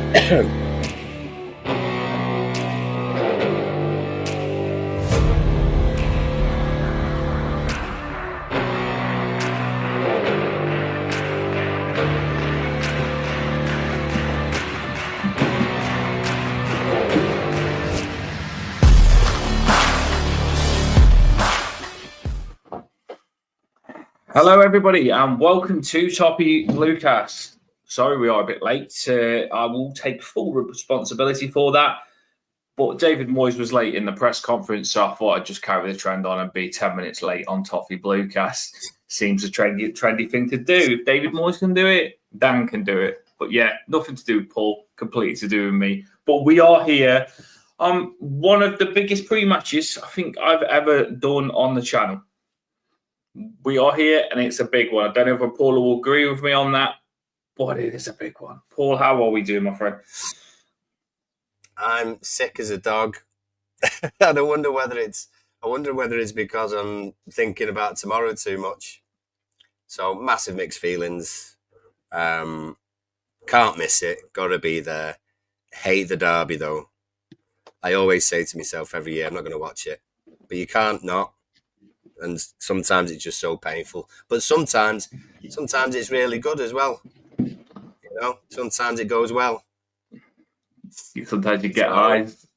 Hello, everybody, and welcome to Toppy Bluecast. Sorry, we are a bit late. I will take full responsibility for that. But David Moyes was late in the press conference, so I thought I'd just carry the trend on and be 10 minutes late on Toppy Bluecast. Seems a trendy thing to do. If David Moyes can do it, Dan can do it. But yeah, nothing to do with Paul, completely to do with me. But we are here. One of the biggest pre-matches I think I've ever done on the channel. We are here, and it's a big one. I don't know if Paul will agree with me on that, but it is a big one. Paul, how are we doing, my friend? I'm sick as a dog. And I wonder whether it's because I'm thinking about tomorrow too much. So massive mixed feelings. Can't miss it. Gotta be there. Hate the derby though. I always say to myself every year, I'm not going to watch it, but you can't not. And sometimes it's just so painful. But sometimes it's really good as well. You know, sometimes it goes well. Sometimes you get highs.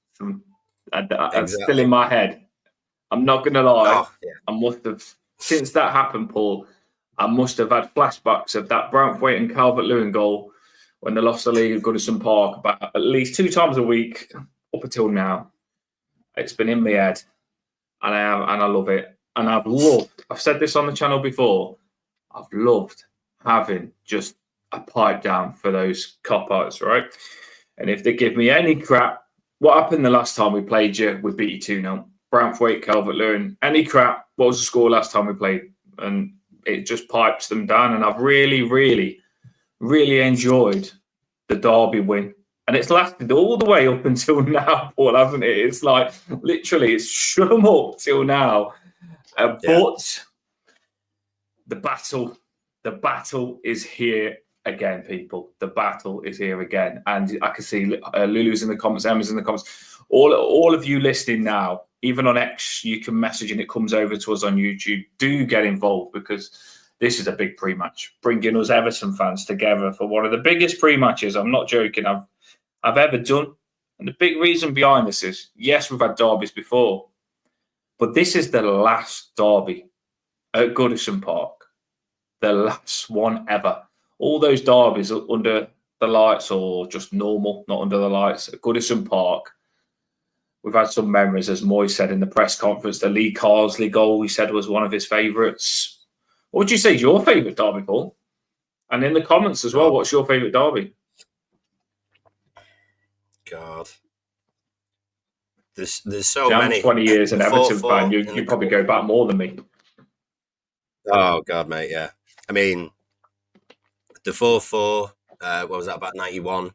I'm still in my head. I'm not going to lie. Oh, yeah. I must have, since that happened, Paul, I must have had flashbacks of that Branthwaite and Calvert-Lewin goal when they lost the league at Goodison Park about at least 2 times a week up until now. It's been in my head, and I love it. And I've said this on the channel before, I've loved having just a pipe down for those cop-outs, right? And if they give me any crap, what happened the last time we played you? We beat you 2-0. Branthwaite, Calvert-Lewin, any crap, what was the score last time we played? And it just pipes them down. And I've really, really, really enjoyed the derby win. And it's lasted all the way up until now, Paul, hasn't it? It's like, literally, it's shut them up till now. But the battle is here again, people. The battle is here again. And I can see Lulu's in the comments, Emma's in the comments. All of you listening now, even on X, you can message and it comes over to us on YouTube. Do get involved because this is a big pre-match, bringing us Everton fans together for one of the biggest pre-matches. I'm not joking. I've ever done. And the big reason behind this is, yes, we've had derbies before, but this is the last derby at Goodison Park, the last one ever. All those derbies under the lights or just normal, not under the lights, at Goodison Park. We've had some memories, as Moyes said in the press conference. The Lee Carsley goal, he said, was one of his favourites. What would you say is your favourite derby, Paul? And in the comments as well, what's your favourite derby? God. There's so many. 20 years an Everton fan. You probably go back more than me. Oh, God, mate, yeah. I mean, the 4-4, what was that, about 91?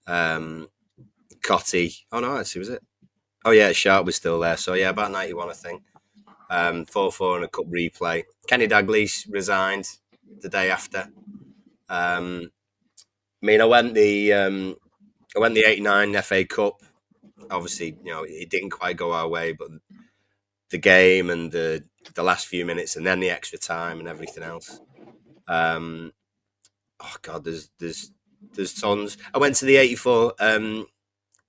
Cotty. Oh, no, actually, was it? Oh, yeah, Sharp was still there. So, yeah, about 91, I think. 4-4 and a cup replay. Kenny Dalglish resigned the day after. I mean, I went the 89 FA Cup. Obviously, you know, it didn't quite go our way, but the game and the last few minutes and then the extra time and everything else. Oh God, there's tons. I went to the 84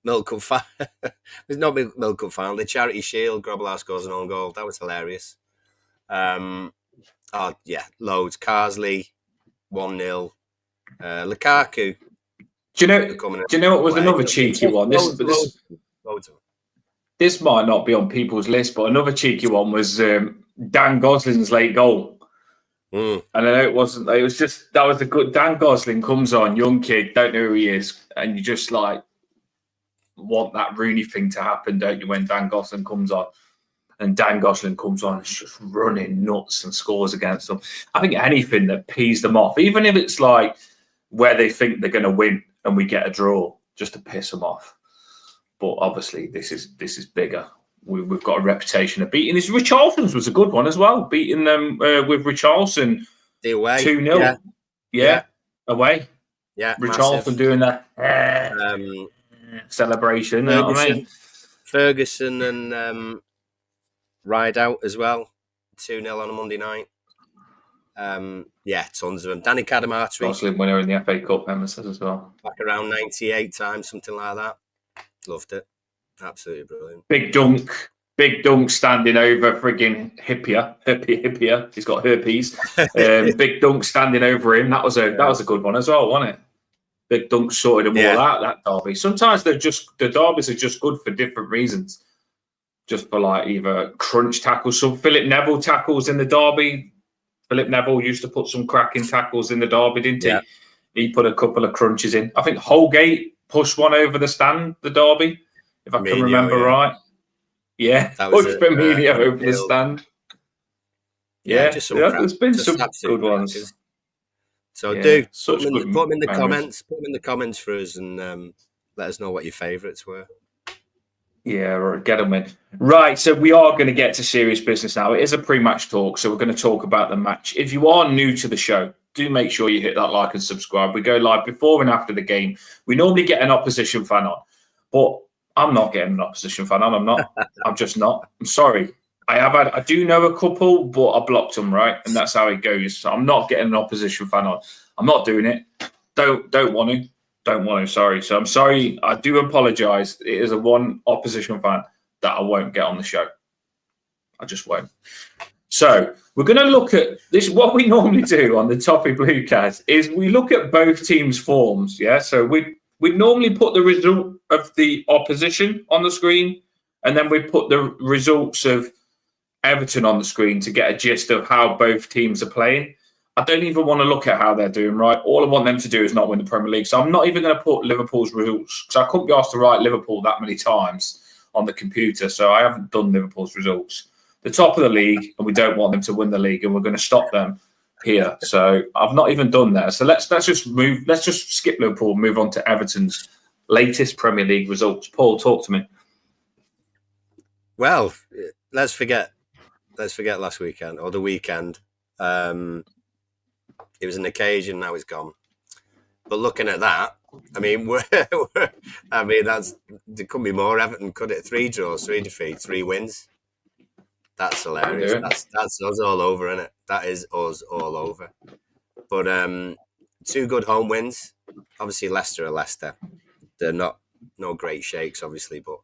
Milk Cup final. There's no Milk Cup final. The Charity Shield, Grobbelaar scores an own goal. That was hilarious. Oh yeah, loads. Carsley, 1-0. Lukaku. Do you know what was another cheeky one? This might not be on people's list, but another cheeky one was Dan Gosling's late goal. And I know it wasn't. It was just that was a good. Dan Gosling comes on, young kid, don't know who he is, and you just like want that Rooney thing to happen, don't you? When Dan Gosling comes on, and Dan Gosling comes on, it's just running nuts and scores against them. I think anything that pees them off, even if it's like where they think they're going to win and we get a draw, just to piss them off. But obviously, this is bigger. We've got a reputation of beating. This Richarlison's was a good one as well, beating them with Richarlison 2-0. Yeah, away. Yeah, Richarlison doing that celebration. You know what I mean? Ferguson and Ride Out as well. 2-0 on a Monday night. Yeah, tons of them. Danny Cadamartri. Muslim winner in the FA Cup, Emerson as well. Back around 98 times, something like that. Loved it. Absolutely brilliant. Big dunk standing over frigging Hippier. He's got herpes. Big dunk standing over him. That was a good one as well, wasn't it? Big dunk sorted them all out, that derby. Sometimes the derbies are just good for different reasons. Just for like either crunch tackles. So Philip Neville tackles in the derby. Philip Neville used to put some cracking tackles in the derby, didn't he? He put a couple of crunches in. I think Holgate pushed one over the stand, the derby, if I can remember right. Yeah, pushed Firmino over the stand. Yeah, there's been some good ones. Matches. So put them in the comments. Put them in the comments for us, and let us know what your favourites were. Yeah, get them in. Right, so we are going to get to serious business now. It is a pre-match talk, so we're going to talk about the match. If you are new to the show, do make sure you hit that like and subscribe. We go live before and after the game. We normally get an opposition fan on, but I'm not getting an opposition fan on. I'm not. I'm just not. I'm sorry. I do know a couple, but I blocked them, right? And that's how it goes. So I'm not getting an opposition fan on. I'm not doing it. Don't want to. Don't want to, sorry. So I'm sorry. I do apologise. It is a one opposition fan that I won't get on the show. I just won't. So we're going to look at this. What we normally do on the Toffee Blue Cast is we look at both teams' forms. Yeah. So we normally put the result of the opposition on the screen, and then we put the results of Everton on the screen to get a gist of how both teams are playing. I don't even want to look at how they're doing, right? All I want them to do is not win the Premier League. So I'm not even going to put Liverpool's results, because I couldn't be asked to write Liverpool that many times on the computer. So I haven't done Liverpool's results. The top of the league, and we don't want them to win the league, and we're going to stop them here. So I've not even done that. So let's just move. Let's just skip Liverpool and move on to Everton's latest Premier League results. Paul, talk to me. Well, let's forget last weekend or the weekend. It was an occasion. Now it's gone. But looking at that, I mean, that's there couldn't be more. Everton, could it? 3 draws, 3 defeats, 3 wins. That's hilarious. That's us all over, isn't it? That is us all over. But 2 good home wins. Obviously, Leicester are Leicester. They're no great shakes, obviously, but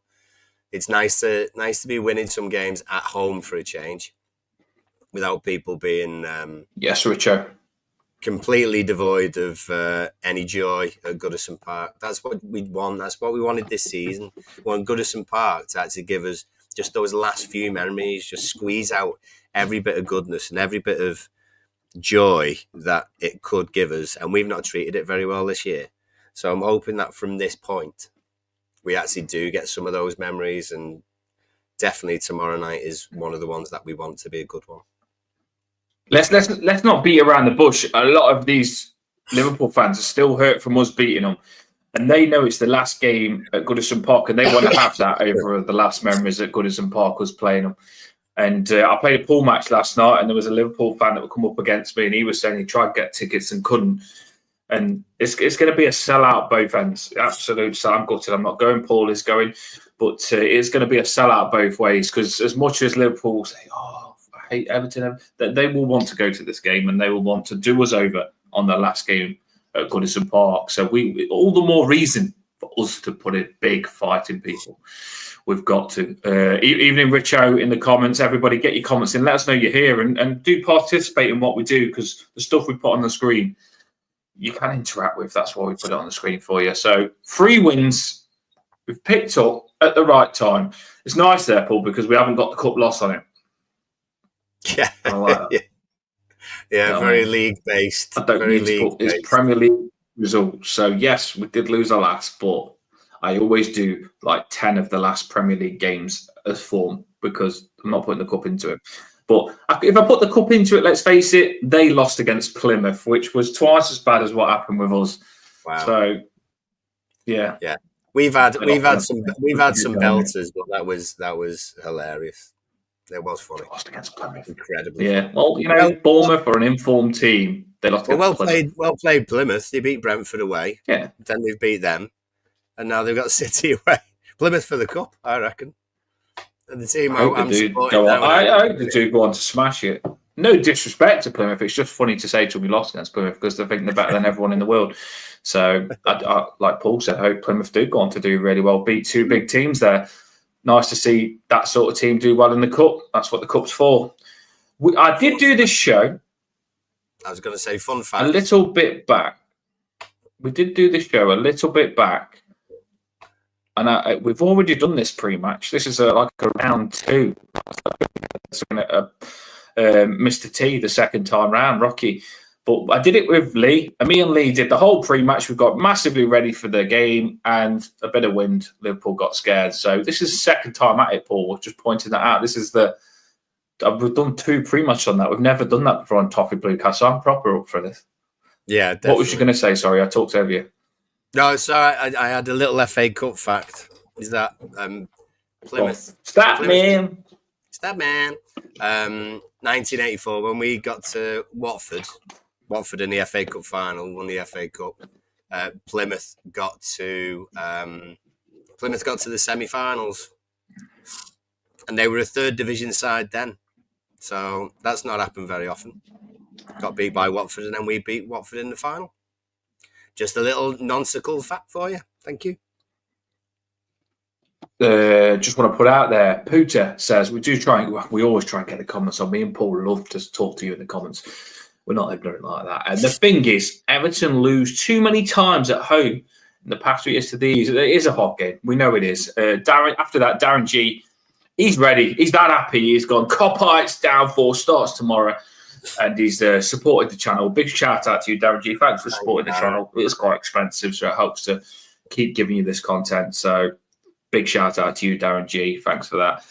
it's nice to be winning some games at home for a change, without people being yes, Richo, completely devoid of any joy at Goodison Park. That's what we want. That's what we wanted this season. We want Goodison Park to actually give us just those last few memories, just squeeze out every bit of goodness and every bit of joy that it could give us. And we've not treated it very well this year. So I'm hoping that from this point, we actually do get some of those memories, and definitely tomorrow night is one of the ones that we want to be a good one. Let's not beat around the bush. A lot of these Liverpool fans are still hurt from us beating them, and they know it's the last game at Goodison Park, and they want to have that over the last memories that Goodison Park was playing them. And I played a pool match last night, and there was a Liverpool fan that would come up against me, and he was saying he tried to get tickets and couldn't. And it's going to be a sellout both ends. Absolute. So I'm gutted. I'm not going. Paul is going, but it's going to be a sellout both ways, because as much as Liverpool say, "Oh, I hate Everton," they will want to go to this game, and they will want to do us over on the last game at Goodison Park. So we all the more reason for us to put a big fight in people. We've got to. Evening, Richo, in the comments. Everybody get your comments in. Let us know you're here, and do participate in what we do, because the stuff we put on the screen, you can interact with. That's why we put it on the screen for you. So 3 wins we've picked up at the right time. It's nice there, Paul, because we haven't got the cup loss on it. Yeah. I like that. Yeah, very league-based. I don't need to put it's Premier League results. So, yes, we did lose our last, but I always do like 10 of the last Premier League games as form, because I'm not putting the cup into it. But if I put the cup into it, let's face it, they lost against Plymouth, which was twice as bad as what happened with us. Wow. So, yeah. We've had some belters, but that was hilarious. It was funny. They lost against Plymouth. Incredibly. Yeah. Well, Bournemouth are an informed team. They lost against Plymouth. Well played, Plymouth. They beat Brentford away. Yeah. Then they've beat them, and now they've got City away. Plymouth for the cup, I reckon. And the team I'm supporting now. I hope they do go on to smash it. No disrespect to Plymouth. It's just funny to say to we lost against Plymouth because they think they're better than everyone in the world. So, I, like Paul said, I hope Plymouth do go on to do really well, beat two big teams there. Nice to see that sort of team do well in the cup. That's what the cup's for. I did do this show. I was going to say fun fact. A little bit back. We did do this show a little bit back. And we've already done this pre-match. This is like a round 2. Mr. T the second time round, Rocky. But I did it with Lee. And me and Lee did the whole pre-match. We got massively ready for the game and a bit of wind. Liverpool got scared. So this is the second time at it, Paul. Just pointing that out. This is we've done 2 pre-match on that. We've never done that before on Toffee Blue Cast. So I'm proper up for this. Yeah, definitely. What was you going to say? Sorry, I talked over you. No, sorry. I had a little FA Cup fact. Is that Plymouth? Stat man. 1984, when we got to Watford in the FA Cup final, won the FA Cup. Plymouth got to the semi-finals, and they were a 3rd division side then. So that's not happened very often. Got beat by Watford, and then we beat Watford in the final. Just a little nonsensical fact for you. Thank you. Just want to put out there, Puta says we always try and get the comments on. Me and Paul love to talk to you in the comments. We're not ignorant like that. And the thing is, Everton lose too many times at home in the past 3 years to these. It is a hot game. We know it is. Darren G, he's ready. He's that happy. He's gone. Copites down 4 starts tomorrow. And he's supported the channel. Big shout out to you, Darren G. Thanks for supporting the channel. It's quite expensive, so it helps to keep giving you this content. So big shout out to you, Darren G. Thanks for that.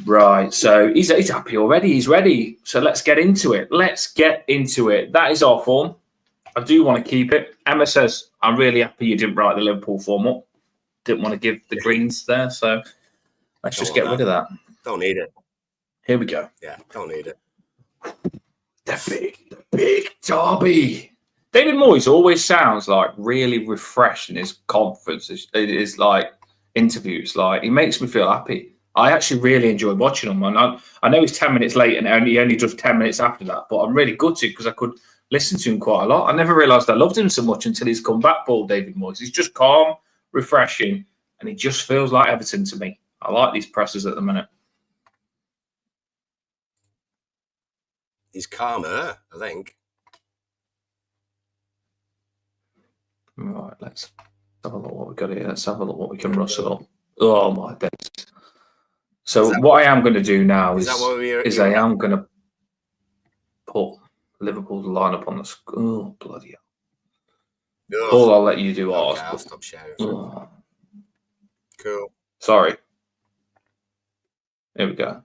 Right, so he's happy already. He's ready. So let's get into it. That is our form. I do want to keep it. Emma says, I'm really happy you didn't write the Liverpool form up. Didn't want to give the greens there. So let's just get rid of that. Don't need it. Here we go. Yeah, don't need it. The big derby. David Moyes always sounds like really refreshed in his conferences. It is like interviews. Like he makes me feel happy. I actually really enjoy watching him. And I know he's 10 minutes late and he only does 10 minutes after that. But I'm really gutted because I could listen to him quite a lot. I never realised I loved him so much until he's come back, Paul David Moyes. He's just calm, refreshing, and he just feels like Everton to me. I like these pressers at the minute. He's calmer, I think. Right, let's have a look what we got here. Let's have a look what we can rustle up. Oh my days. So what I am going to do now is I am going to put Liverpool's lineup on the screen. Oh, bloody hell. Paul, I'll let you do ours. I'll stop sharing. Oh. Cool. Sorry. Here we go.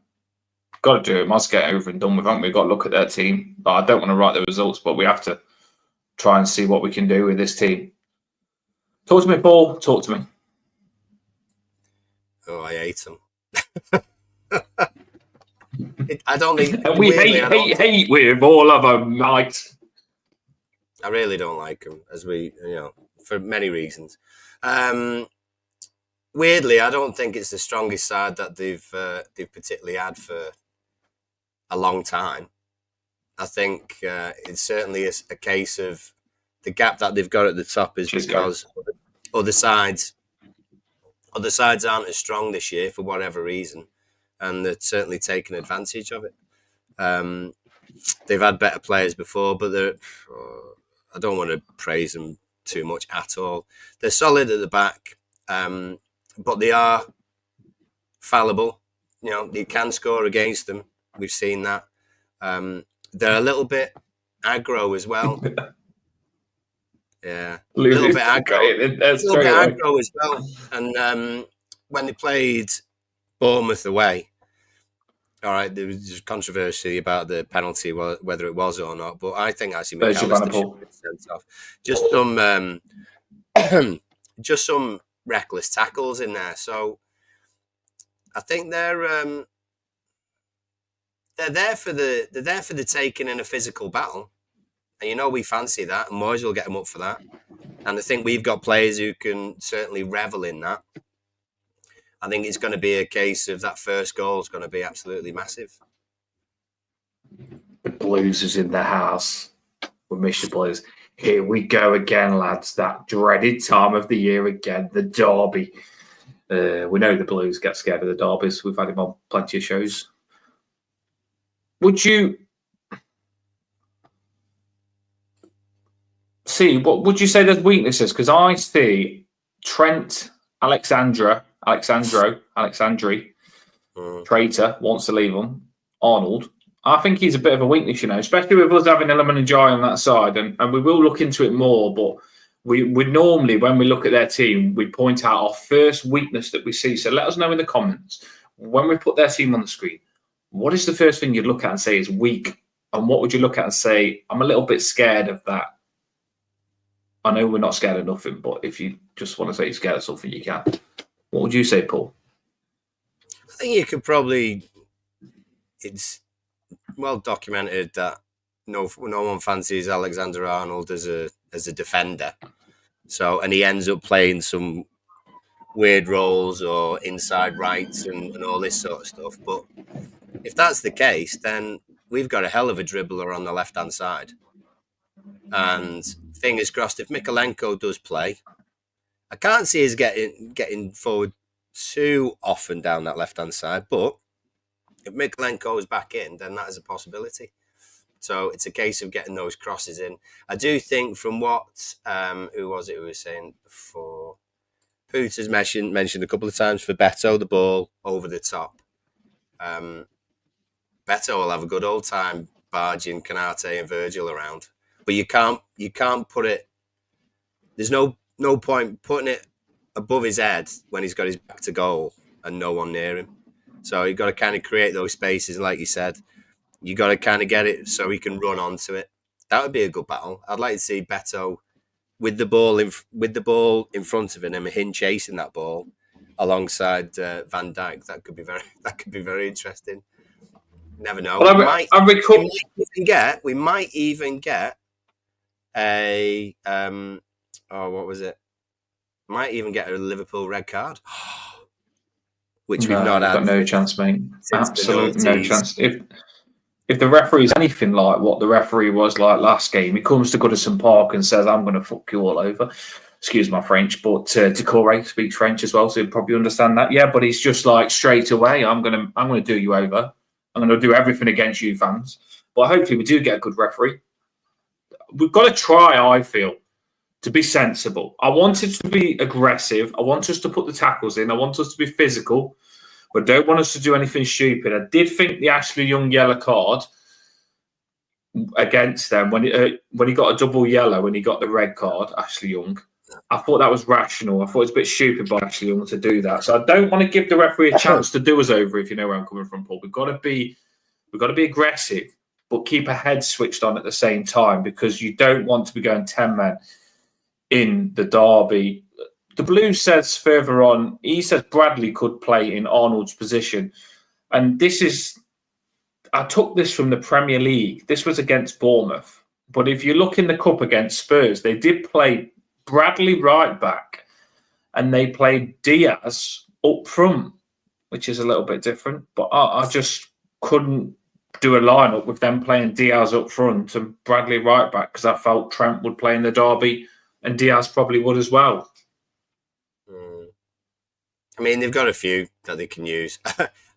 Got to do it. Must get over and done with, haven't we? Got to look at their team. I don't want to write the results, but we have to try and see what we can do with this team. Talk to me, Paul. Talk to me. Oh, I hate them. I don't think... And we hate with all of our might. I really don't like them, for many reasons. Weirdly, I don't think it's the strongest side that they've particularly had for a long time. I think it certainly is a case of the gap that they've got at the top is because other sides aren't as strong this year for whatever reason, and they're certainly taking advantage of it. They've had better players before, but I don't want to praise them too much at all. They're solid at the back, but they are fallible. You can score against them. We've seen that. They're a little bit aggro as well. Yeah, a little bit aggro as well. And when they played Bournemouth away, all right, there was just controversy about the penalty, whether it was or not. But I think actually McAllister should be sent off. Just some reckless tackles in there. So I think they're they're there for the taking in a physical battle, and we fancy that, and Moyes will get them up for that. And I think we've got players who can certainly revel in that. I think it's going to be a case of that first goal is going to be absolutely massive. The Blues is in the house. We miss the Blues. Here we go again, lads. That dreaded time of the year again, the derby. We know the Blues get scared of the derbies. We've had him on plenty of shows. Would you see, what would you say there's weaknesses? Because I see Trent Alexandri, traitor, wants to leave him. Arnold, I think he's a bit of a weakness, especially with us having Element and Jai on that side. And we will look into it more, but we normally, when we look at their team, we point out our first weakness that we see. So let us know in the comments, when we put their team on the screen, what is the first thing you'd look at and say is weak? And what would you look at and say, I'm a little bit scared of that? I know we're not scared of nothing, but if you just want to say you're scared of something, you can. What would you say, Paul? I think you could probably... It's well documented that no one fancies Alexander Arnold as a defender. So, and he ends up playing some weird roles or inside rights and all this sort of stuff. But if that's the case, then we've got a hell of a dribbler on the left-hand side. And fingers crossed, if Mikalenko does play, I can't see us getting forward too often down that left-hand side. But if Mikalenko is back in, then that is a possibility. So it's a case of getting those crosses in. I do think from what, who was it who was saying before? Poot has mentioned a couple of times for Beto, the ball over the top. Beto will have a good old time barging Canate and Virgil around. But you can't put it, there's no point putting it above his head when he's got his back to goal and no one near him. So you've got to kind of create those spaces, like you said. You got to kind of get it so he can run onto it. That would be a good battle. I'd like to see Beto with the ball in front of him and him chasing that ball alongside Van Dijk. That could be very interesting. Never know. Well, we might even get a what was it? Might even get a Liverpool red card. Which we've not had. Got no chance, mate. Absolutely no chance. If the referee is anything like what the referee was like last game, he comes to Goodison Park and says, "I'm going to fuck you all over." Excuse my French, but Decore speaks French as well, so he'll probably understand that. Yeah, but he's just like straight away, I'm going to do you over. I'm going to do everything against you fans. But hopefully we do get a good referee. We've got to try, I feel, to be sensible. I want it to be aggressive. I want us to put the tackles in. I want us to be physical. But don't want us to do anything stupid. I did think the Ashley Young yellow card against them, when he got a double yellow, when he got the red card, Ashley Young, I thought that was rational. I thought it was a bit stupid by Ashley Young to do that. So I don't want to give the referee a chance to do us over, if you know where I'm coming from, Paul. We've got to be aggressive, but keep a head switched on at the same time, because you don't want to be going 10 men in the derby. The Blues says further on, he says Bradley could play in Arnold's position. And I took this from the Premier League. This was against Bournemouth. But if you look in the Cup against Spurs, they did play Bradley right back and they played Diaz up front, which is a little bit different. But I just couldn't do a lineup with them playing Diaz up front and Bradley right back, because I felt Trent would play in the derby and Diaz probably would as well. I mean, they've got a few that they can use.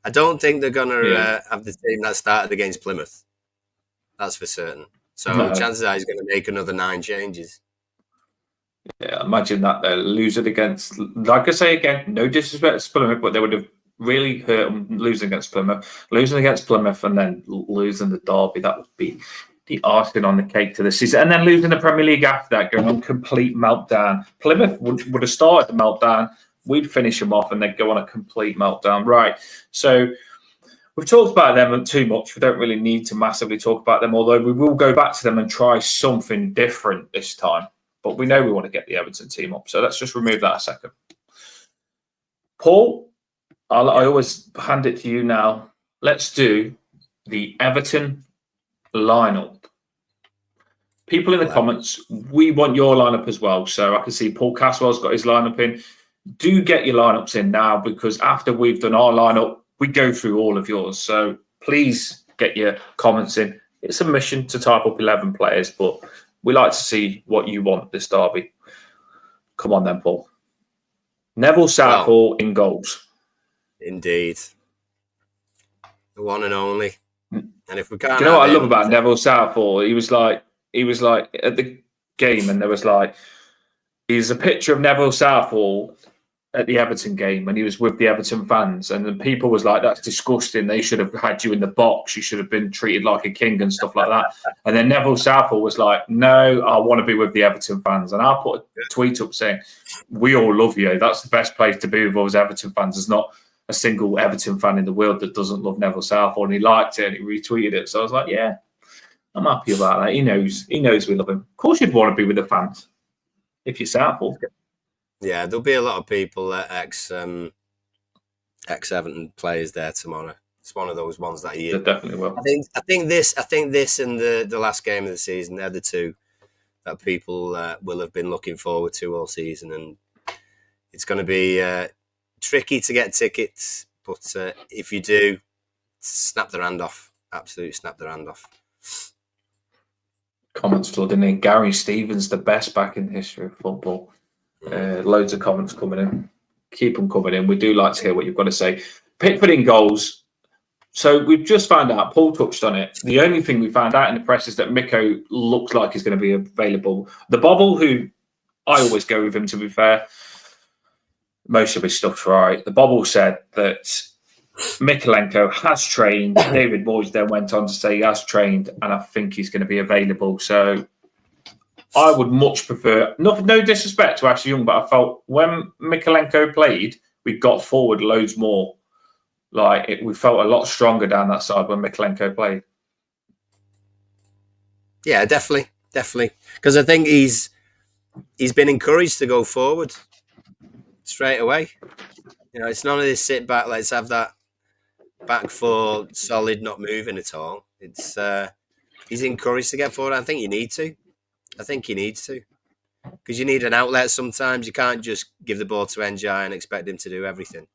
I don't think they're going to have the team that started against Plymouth. That's for certain. So chances are he's going to make another 9 changes. Yeah, imagine that they're losing against, like I say again, no disrespect to Plymouth, but they would have really hurt them losing against Plymouth, and then losing the derby. That would be the icing on the cake to the season. And then losing the Premier League after that, going on complete meltdown. Plymouth would have started the meltdown. We'd finish them off and they'd go on a complete meltdown. Right. So we've talked about them too much. We don't really need to massively talk about them, although we will go back to them and try something different this time. But we know we want to get the Everton team up. So let's just remove that a second. Paul, I always hand it to you now. Let's do the Everton lineup. People in the comments, we want your lineup as well. So I can see Paul Caswell's got his lineup in. Do get your lineups in now, because after we've done our lineup, we go through all of yours. So please get your comments in. It's a mission to type up 11 players, but we like to see what you want this derby. Come on then, Paul. Neville Southall in goals. Indeed. The one and only. And if we can't, do you know what I love about Neville Southall? He was like at the game, and there was like, he's a picture of Neville Southall at the Everton game, and he was with the Everton fans, and the people was like, that's disgusting, they should have had you in the box, you should have been treated like a king and stuff like that. And then Neville Southall was like, no, I want to be with the Everton fans. And I put a tweet up saying, we all love you, that's the best place to be with all those Everton fans. There's not a single Everton fan in the world that doesn't love Neville Southall, and he liked it and he retweeted it. So I was like, yeah, I'm happy about that. He knows we love him. Of course you'd want to be with the fans if you're Southall. Yeah, there'll be a lot of people, ex-Everton players there tomorrow. It's one of those ones that year. They definitely will. I think this and the last game of the season, they're the two that people will have been looking forward to all season, and it's going to be tricky to get tickets. But if you do, snap their hand off. Absolutely snap their hand off. Comments flooding in. Gary Stevens, the best back in the history of football. Loads of comments coming in. Keep them coming in. We do like to hear what you've got to say. Pickford in goals. So we've just found out, Paul touched on it. The only thing we found out in the press is that Miko looks like he's going to be available. The Bobble, who I always go with him, to be fair, most of his stuff's right. The Bobble said that Mykolenko has trained. David Moyes then went on to say he has trained, and I think he's going to be available. So I would much prefer, no disrespect to Ashley Young, but I felt when Mykolenko played, we got forward loads more. We felt a lot stronger down that side when Mykolenko played. Yeah, definitely. Because I think he's been encouraged to go forward straight away. You know, it's none of this sit back, let's have that back four solid, not moving at all. It's he's encouraged to get forward. I think he needs to. Because you need an outlet sometimes. You can't just give the ball to NJ and expect him to do everything.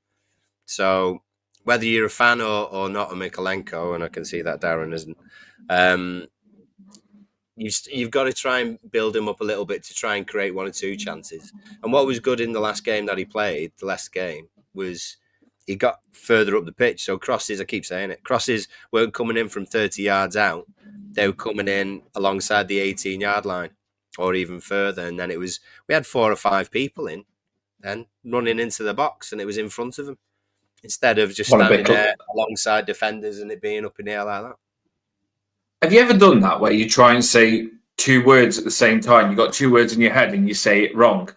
So whether you're a fan or not of Mykolenko, and I can see that Darren isn't, you've got to try and build him up a little bit to try and create one or two chances. And what was good in the last game that he played, was he got further up the pitch. So crosses, I keep saying it, crosses weren't coming in from 30 yards out. They were coming in alongside the 18-yard line or even further. And then we had 4 or 5 people in and running into the box, and it was in front of them instead of just standing there alongside defenders and it being up in the air like that. Have you ever done that where you try and say 2 words at the same time? You got 2 words in your head and you say it wrong.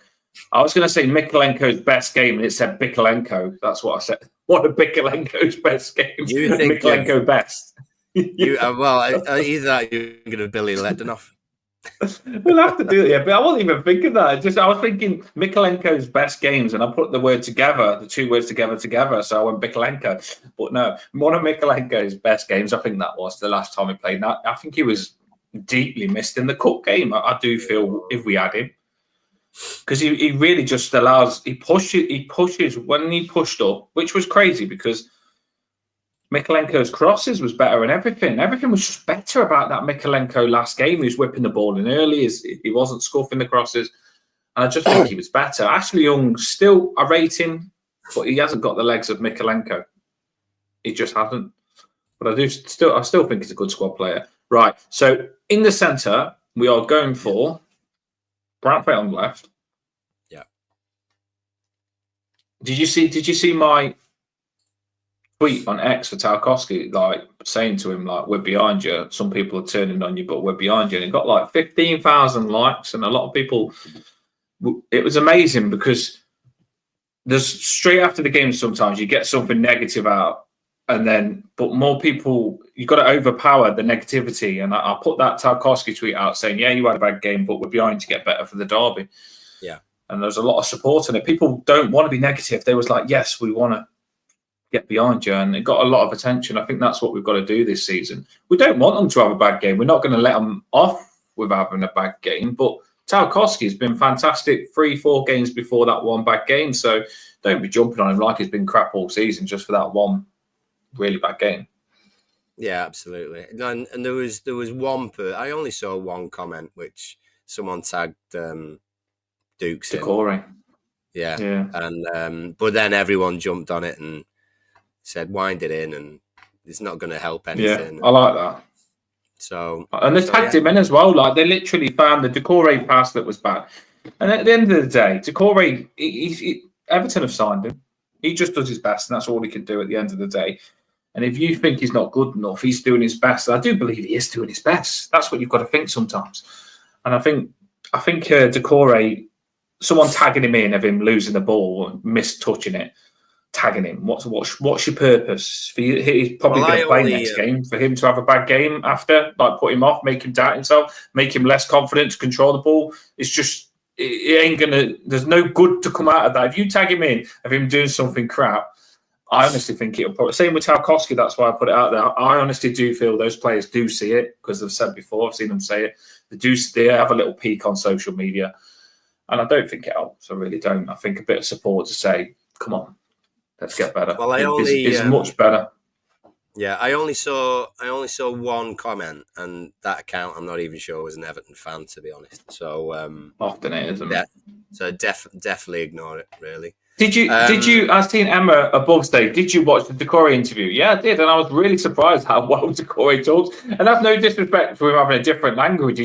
I was going to say Mykolenko's best game, and it said Bikolenko. That's what I said. What a Bikolenko's best game. You think Mykolenko best. Either that you're going to Billy Ledenoff. We'll have to do it, yeah. But I wasn't even thinking that. I was thinking Mykolenko's best games, and I put the 2 words together. So I went Bikolenko. But no, one of Mykolenko's best games, I think that was the last time he played. Now, I think he was deeply missed in the cup game. I do feel if we had him. Because he really just allows, he pushes when he pushed up, which was crazy because Mykolenko's crosses was better and everything. Everything was just better about that Mykolenko last game. He was whipping the ball in early. He wasn't scuffing the crosses. And I just think he was better. Ashley Young, still, I rate him, but he hasn't got the legs of Mykolenko. He just hasn't. But I still think he's a good squad player. Right. So in the centre, we are going for Bradford on the left. Yeah. Did you see my tweet on X for Tarkowski, saying to him, we're behind you. Some people are turning on you, but we're behind you. And it got 15,000 likes, and a lot of people. It was amazing because there's straight after the game sometimes you get something negative out, but more people, you've got to overpower the negativity. And I put that Tarkowski tweet out saying, yeah, you had a bad game, but we're behind to get better for the derby. Yeah. And there's a lot of support in it. People don't want to be negative. They was like, yes, we want to get behind you, and it got a lot of attention. I think that's what we've got to do this season. We don't want them to have a bad game. We're not going to let them off with having a bad game, but Tarkowski's been fantastic 3-4 games before that one bad game, so don't be jumping on him like he's been crap all season just for that one really bad game. Yeah, absolutely. And there was one I only saw one comment which someone tagged Dukes Decore. Yeah. And but then everyone jumped on it and said wind it in, and it's not going to help anything. Yeah, I like that. So and they tagged him in as well. Like they literally found the Decore pass that was bad. And at the end of the day, Decore, Everton have signed him. He just does his best, and that's all he can do at the end of the day. And if you think he's not good enough, he's doing his best. I do believe he is doing his best. That's what you've got to think sometimes. And I think Decore, someone tagging him in of him losing the ball, mistouching it, tagging him. What's your purpose? He's probably going to play next game. For him to have a bad game after, like put him off, make him doubt himself, make him less confident to control the ball. It's just it ain't gonna. There's no good to come out of that. If you tag him in of him doing something crap, I honestly think it'll probably. Same with Tarkowski. That's why I put it out there. I honestly do feel those players do see it because they've said before. I've seen them say it. They have a little peek on social media, and I don't think it helps. I really don't. I think a bit of support to say, "Come on, let's get better." Well, it's much better. Yeah, I only saw one comment, and that account I'm not even sure was an Everton fan, to be honest. So often it isn't. Yeah, so definitely ignore it. Really. Did you? I've seen Emma above say. Did you watch the Decore interview? Yeah, I did, and I was really surprised how well Decore talks. And that's no disrespect for him having a different language.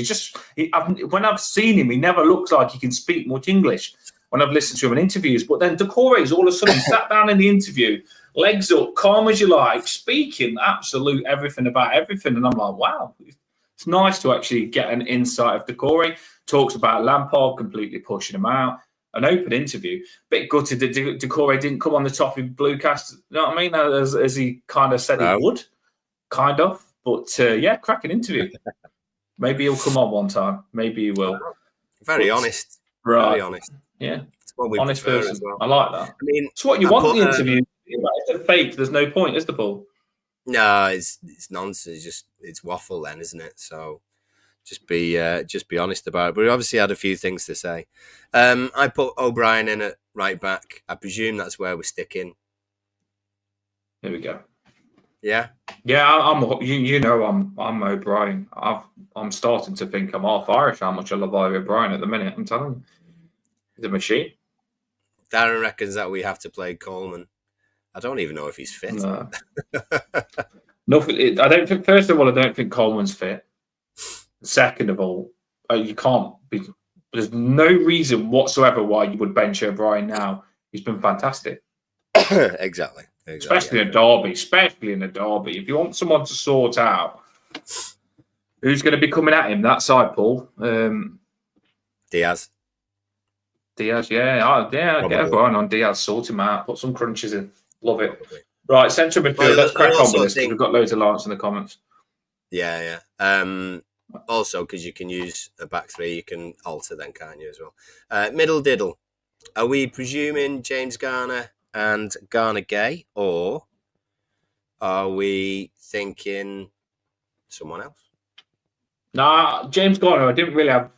When I've seen him, he never looks like he can speak much English. When I've listened to him in interviews, but then Decore is all of a sudden sat down in the interview, legs up, calm as you like, speaking absolute everything about everything, and I'm like, wow, it's nice to actually get an insight of Decore. Talks about Lampard completely pushing him out. An open interview. Bit gutted that Decore didn't come on the top of Bluecast. You know what I mean? As he kind of said he would, kind of. But yeah, cracking interview. Maybe he'll come on one time. Maybe he will. Very honest. Right. Very honest. Yeah. It's what we honest person. As well. I like that. I mean, it's what you want in the interview. If they're fake, there's no point, is there, Paul? No, it's nonsense. It's waffle then, isn't it? So just be honest about it. But we obviously had a few things to say. I put O'Brien in at right back. I presume that's where we're sticking. There we go. Yeah. Yeah, I'm O'Brien. I'm starting to think I'm half Irish. How much I love O'Brien at the minute. I'm telling you, he's a machine. Darren reckons that we have to play Coleman. I don't even know if he's fit. No. I don't think. First of all, I don't think Coleman's fit. Second of all, you can't be. There's no reason whatsoever why you would bench O'Brien now. He's been fantastic. Exactly. Especially in a derby. If you want someone to sort out who's going to be coming at him, that side, Paul. Diaz, yeah. Get O'Brien on Diaz, sort him out, put some crunches in. Love it. Right, central midfield. Let's crack on with this because we've got loads of lines in the comments. Yeah. Also, because you can use a back three, you can alter then, can't you, as well? Middle diddle. Are we presuming James Garner and Garner Gay, or are we thinking someone else? Nah, James Garner, I didn't really have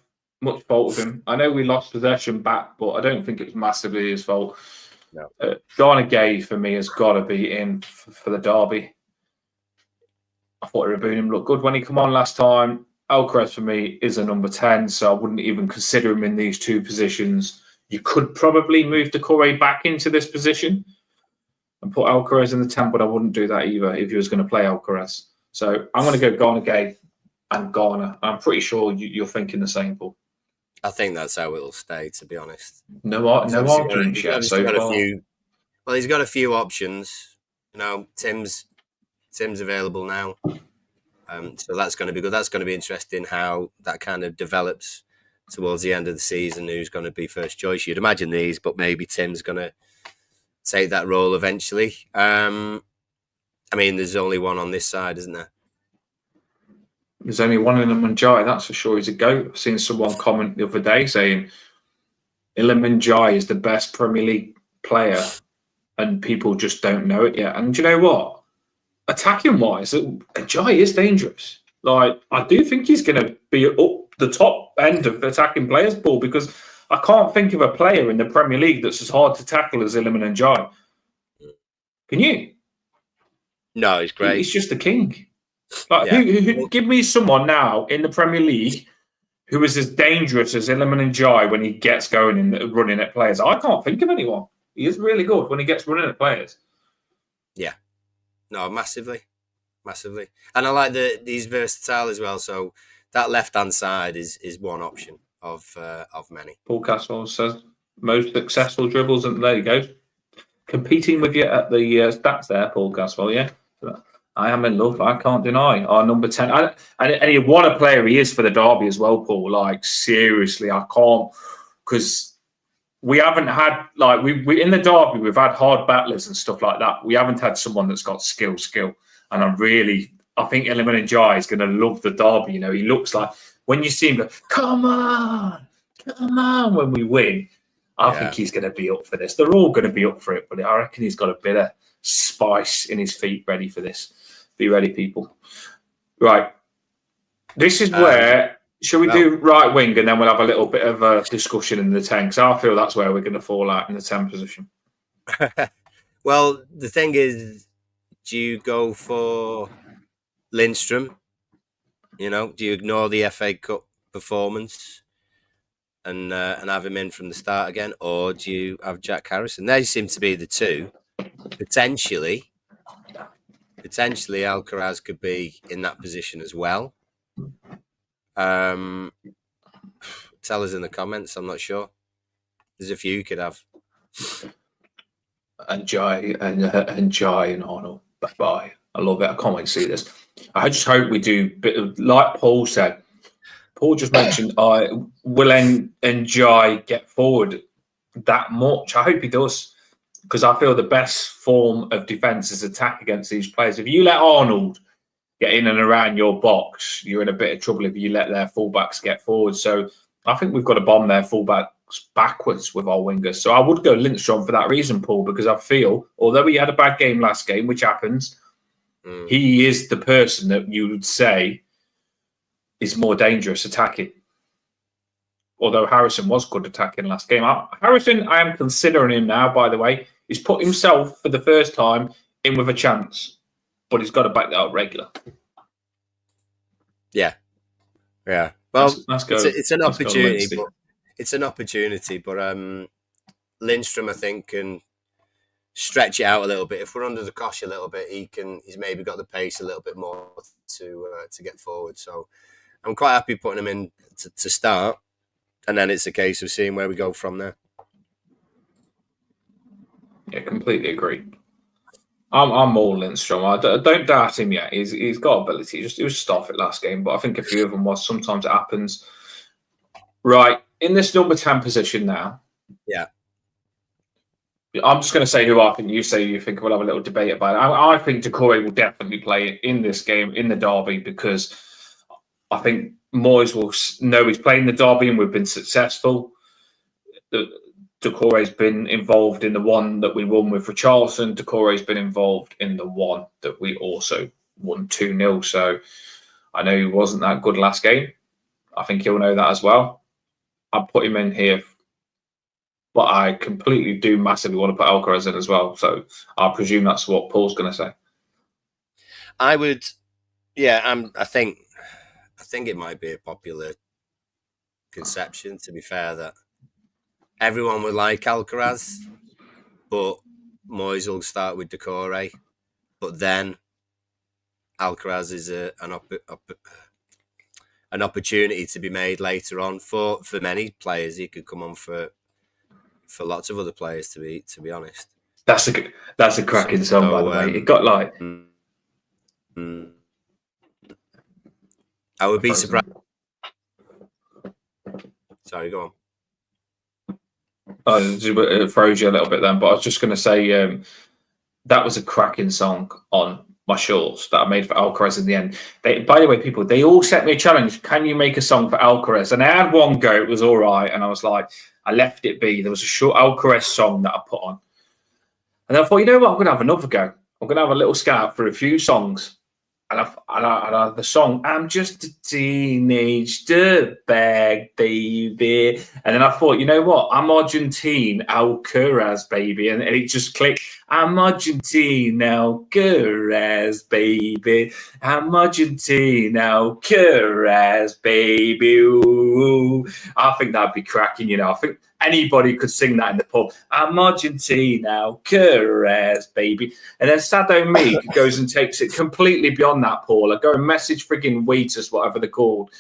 much fault with him. I know we lost possession back, but I don't think it was massively his fault. No. Garner Gay, for me, has got to be in for the derby. I thought Rabunum looked good when he came on last time. Alcaraz, for me, is a number 10, so I wouldn't even consider him in these two positions. You could probably move Decore back into this position and put Alcaraz in the 10, but I wouldn't do that either if you was going to play Alcaraz. So I'm going to go Garner Gay and Garner. I'm pretty sure you're thinking the same, Paul. I think that's how it'll stay, to be honest. No arguments yet so far. He's got a few options. You know, Tim's available now. So that's going to be good. That's going to be interesting how that kind of develops towards the end of the season. Who's going to be first choice? You'd imagine these, but maybe Tim's going to take that role eventually. I mean, there's only one on this side, isn't there? There's only one in Iliman that's for sure. He's a goat. I've seen someone comment the other day saying Iliman is the best Premier League player and people just don't know it yet. And do you know what? Attacking wise, Jai is dangerous. Like, I do think he's going to be up the top end of attacking players, Paul, because I can't think of a player in the Premier League that's as hard to tackle as Iliman Jai. Can you? No, he's great. He's just the king. Like, who give me someone now in the Premier League who is as dangerous as Iliman Jai when he gets going and running at players. I can't think of anyone. He is really good when he gets running at players. Yeah. No, massively. Massively. And I like he's versatile as well. So that left-hand side is one option of many. Paul Caswell says most successful dribbles, and there you go. Competing with you at the stats there, Paul Caswell, yeah? I am in love. I can't deny our number 10. And what a player he is for the derby as well, Paul. Like, seriously, I can't, because we haven't had, like, we in the derby, we've had hard battlers and stuff like that. We haven't had someone that's got skill. And I think Iliman Jai is going to love the derby. You know, he looks like, when you see him go, come on, when we win, I think he's going to be up for this. They're all going to be up for it, but I reckon he's got a bit of spice in his feet ready for this. Be ready, people. Right. This is where, shall we do right wing, and then we'll have a little bit of a discussion in the 10, because I feel that's where we're going to fall out in the 10 position. Well, the thing is, do you go for Lindstrom? You know, do you ignore the FA Cup performance and have him in from the start again, or do you have Jack Harrison? They seem to be the two. Potentially, Alcaraz could be in that position as well. Tell us in the comments. I'm not sure. There's a few you could have. And Jai and Arnold. Bye. I love it. I can't wait to see this. I just hope we do a bit of, like Paul said. Paul just mentioned, will and Jai get forward that much? I hope he does, because I feel the best form of defence is attack against these players. If you let Arnold get in and around your box, you're in a bit of trouble if you let their fullbacks get forward. So I think we've got to bomb their fullbacks backwards with our wingers. So I would go Lindstrom for that reason, Paul, because I feel, although he had a bad game last game, which happens, he is the person that you would say is more dangerous attacking. Although Harrison was good attacking last game. Harrison, I am considering him now, by the way. He's put himself for the first time in with a chance, but he's got to back that up regular. Yeah. Well, let's go. It's an opportunity. It's an opportunity, but Lindstrom, I think, can stretch it out a little bit. If we're under the cosh a little bit, he's maybe got the pace a little bit more to get forward. So I'm quite happy putting him in to start, and then it's a case of seeing where we go from there. Yeah, completely agree. I'm all Lindstrom. I don't doubt him yet. He's got ability. He was just off it last game, but I think a few of them was. Sometimes it happens. Right, in this number 10 position now. Yeah. I'm just going to say who I think. You say you think. We'll have a little debate about it. I think Doucouré will definitely play in this game, in the derby, because I think Moyes will know he's playing the derby and we've been successful. Doucouré's been involved in the one that we won with Richarlison. Doucouré's been involved in the one that we also won 2-0. So I know he wasn't that good last game. I think he'll know that as well. I'll put him in here. But I completely do massively want to put Alcaraz in as well. So I presume that's what Paul's going to say. I would, I think it might be a popular conception, to be fair, that everyone would like Alcaraz, but Moyes will start with Doucouré. But then Alcaraz is an opportunity to be made later on for many players. He could come on for lots of other players, to be honest. That's a cracking song, by the way. It got like. I would be surprised. Sorry, go on. It froze you a little bit then, but I was just going to say that was a cracking song on my shorts that I made for Alcaraz in the end. By the way, people, they all set me a challenge. Can you make a song for Alcaraz? And I had one go. It was all right. And I was like, I left it be. There was a short Alcaraz song that I put on. And I thought, you know what, I'm going to have another go. I'm going to have a little scout for a few songs. And I the song, I'm just a teenage dirtbag, baby. And then I thought, you know what? I'm Argentine, Alcaraz, baby. And it just clicked. I'm Argentine, Alcaraz, baby. I'm Argentine, Alcaraz, baby. Ooh. I think that'd be cracking, you know. I think anybody could sing that in the pub. I'm Argentine, Alcaraz, baby. And then Sado Meek goes and takes it completely beyond that, Paul. I go and message frigging waiters, whatever they're called.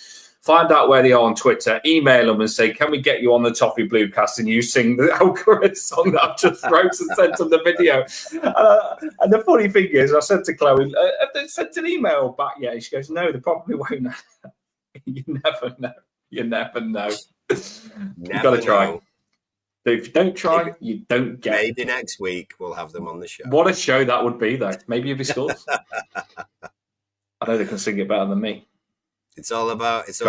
Find out where they are on Twitter, email them and say, can we get you on the Toffee Bluecast and you sing the Alcaraz song that I've just wrote and sent them the video. And the funny thing is, I said to Chloe, have they sent an email back yet? She goes, no, they probably won't. You never know. You never know. You've got to try. So if you don't try, you don't get Maybe next week we'll have them on the show. What a show that would be, though. Maybe if he scores. I know they can sing it better than me. It's all about the effort.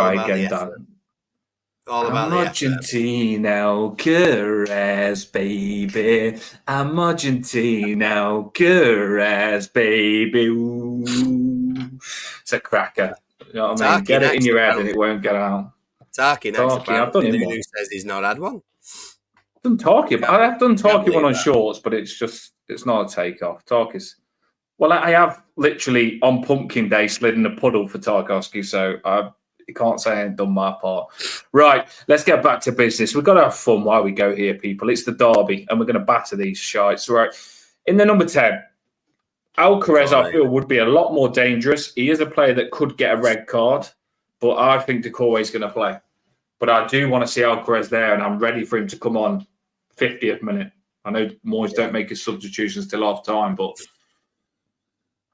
All about the Argentine, Alcaraz, baby. I'm Argentine, Alcaraz, baby. Ooh. It's a cracker. You know what I mean? Get it in your head and it won't get out. Tarky next. I've done him. Who says he's not had one? I've done Tarky one on shorts, but it's not a takeoff. Tarky's. Well, I have literally on Pumpkin Day slid in a puddle for Tarkovsky, so you can't say I ain't done my part. Right, let's get back to business. We've got to have fun while we go here, people. It's the derby, and we're going to batter these shites. Right, in the number 10, Alcaraz, I feel, would be a lot more dangerous. He is a player that could get a red card, but I think Decourway's going to play. But I do want to see Alcaraz there, and I'm ready for him to come on 50th minute. I know Moyes don't make his substitutions till half time, but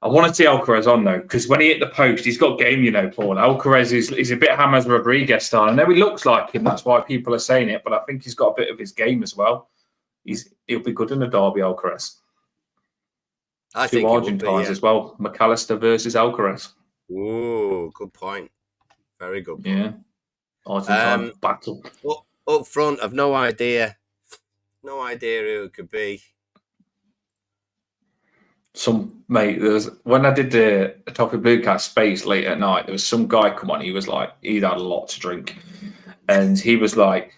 I want to see Alcaraz on, though, because when he hit the post, he's got game, you know, Paul. Alcaraz is a bit James Rodriguez style. I know he looks like him. That's why people are saying it, but I think he's got a bit of his game as well. He'll be good in the derby, Alcaraz. I think Argentines as well. McAllister versus Alcaraz. Ooh, good point. Very good point. Yeah. Argentine battle. Up front, I've no idea. No idea who it could be. When I did the Toffee Bluecast space late at night, there was some guy come on. He'd had a lot to drink, and he was like,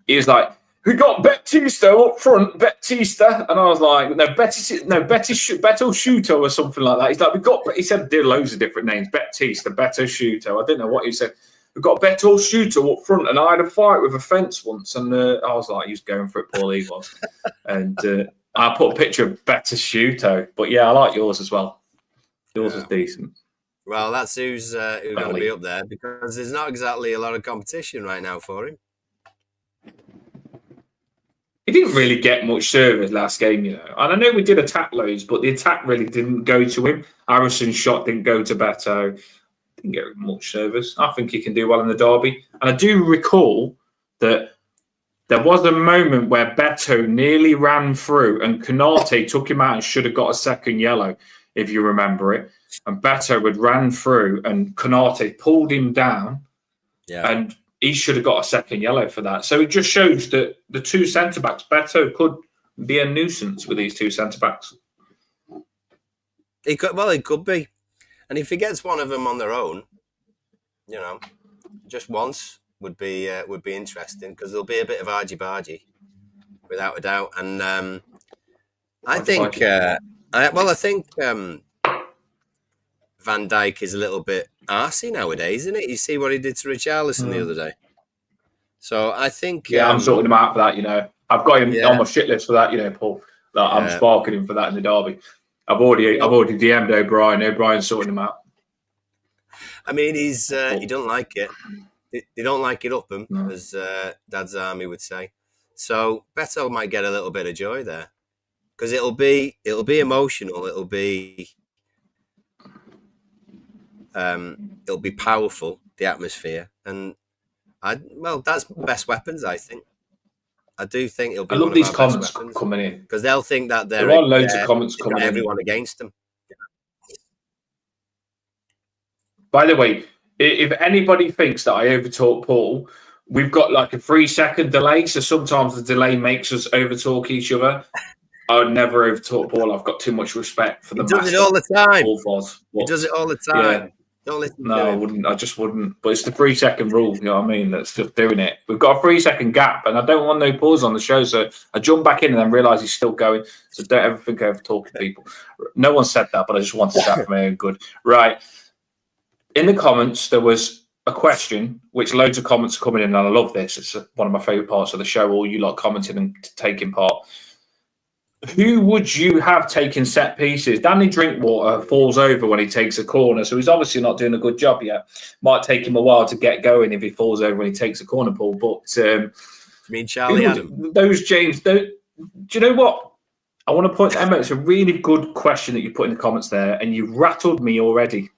"Who got Baptista up front? Baptista?" And I was like, "No, Beto Shuto or something like that." He's like, He said did loads of different names. Baptista, Beto Shuto. I didn't know what he said. We've got Beto Shuto up front, and I had a fight with a fence once, and I was like, he was going for it. Paul he was, and. I put a picture of Better Shuto, but yeah, I like yours as well. Yours is decent. Well, that's who's going to be up there because there's not exactly a lot of competition right now for him. He didn't really get much service last game, you know. And I know we did attack loads, but the attack really didn't go to him. Harrison's shot didn't go to Beto. Didn't get much service. I think he can do well in the derby. And I do recall that there was a moment where Beto nearly ran through and Konate took him out and should have got a second yellow, if you remember it. And Beto had ran through and Konate pulled him down and he should have got a second yellow for that. So it just shows that the two centre-backs, Beto could be a nuisance with these two centre-backs. He could be. And if he gets one of them on their own, you know, just once, would be interesting because there'll be a bit of argy-bargy, without a doubt. And I think Van Dijk is a little bit arsey nowadays, isn't it? You see what he did to Richarlison the other day. So I think I'm sorting him out for that. You know, I've got him on my shit list for that. You know, Paul, I'm sparking him for that in the derby. I've already DM'd O'Brien. O'Brien's sorting him out. I mean, he doesn't like it. They don't like it up them, as Dad's Army would say. So Beto might get a little bit of joy there because it'll be emotional. It'll be powerful, the atmosphere, and that's best weapons. I think. I do think it'll be. I love these comments coming in because they'll think that there are loads of comments coming in. Everyone against them. By the way, if anybody thinks that I overtalk Paul, we've got like a 3-second delay. So sometimes the delay makes us overtalk each other. I would never overtalk Paul. I've got too much respect for the master. He does it all the time. Paul Foss. He does it all the time. Yeah. Don't listen to No, him. I wouldn't. I just wouldn't. But it's the 3-second rule. You know what I mean? That's just doing it. We've got a 3-second gap, and I don't want no pause on the show. So I jump back in and then realise he's still going. So don't ever think over talking to people. No one said that, but I just wanted that for my own good. Right. In the comments, there was a question, which loads of comments are coming in, and I love this. It's one of my favourite parts of the show. All you lot commenting and taking part. Who would you have taken set pieces? Danny Drinkwater falls over when he takes a corner, so he's obviously not doing a good job yet. Might take him a while to get going if he falls over when he takes a corner, Paul. But you mean Charlie Adam? Those James, do you know what? I want to point to Emma. It's a really good question that you put in the comments there, and you've rattled me already.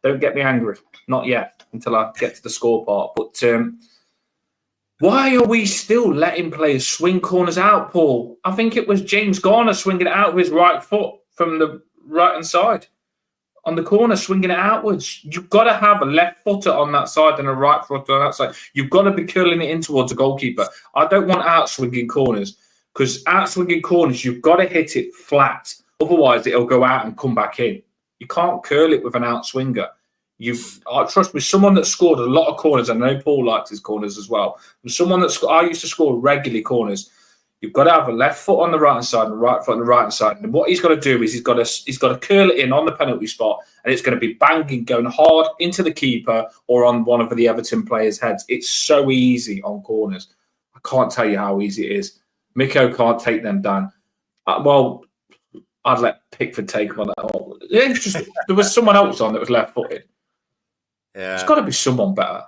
Don't get me angry. Not yet, until I get to the score part. But why are we still letting players swing corners out, Paul? I think it was James Garner swinging it out with his right foot from the right-hand side. On the corner, swinging it outwards. You've got to have a left footer on that side and a right footer on that side. You've got to be curling it in towards the goalkeeper. I don't want out-swinging corners, because out-swinging corners, you've got to hit it flat. Otherwise, it'll go out and come back in. You can't curl it with an out-swinger. Trust me, someone that scored a lot of corners, and I know Paul likes his corners as well. Someone that I used to score regularly corners. You've got to have a left foot on the right hand side and a right foot on the right hand side. And what he's got to do is he's got to curl it in on the penalty spot, and it's going to be banging, going hard into the keeper or on one of the Everton players' heads. It's so easy on corners. I can't tell you how easy it is. Miko can't take them down. I'd let Pickford take them on that. There was someone else on that was left footed. Yeah. It's got to be someone better.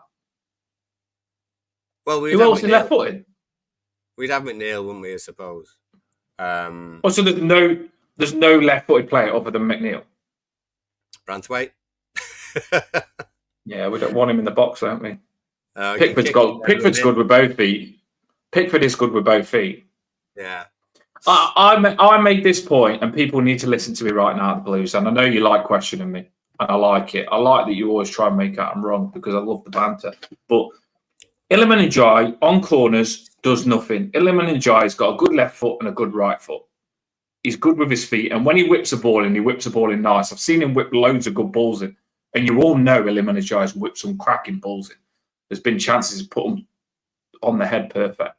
Well, who else is left footed? We'd have McNeil, wouldn't we? I suppose. So there's no left footed player other than McNeil. Branthwaite. Yeah, we don't want him in the box, don't we? Pickford's good with both feet. Pickford is good with both feet. Yeah. I made this point, and people need to listen to me right now at the Blues. And I know you like questioning me. And I like it. I like that you always try and make out I'm wrong, because I love the banter. But Iliman Ndiaye on corners does nothing. Iliman Ndiaye's got a good left foot and a good right foot. He's good with his feet. And when he whips a ball in, he whips a ball in nice. I've seen him whip loads of good balls in. And you all know Iliman Ndiaye's whipped some cracking balls in. There's been chances to put them on the head perfect.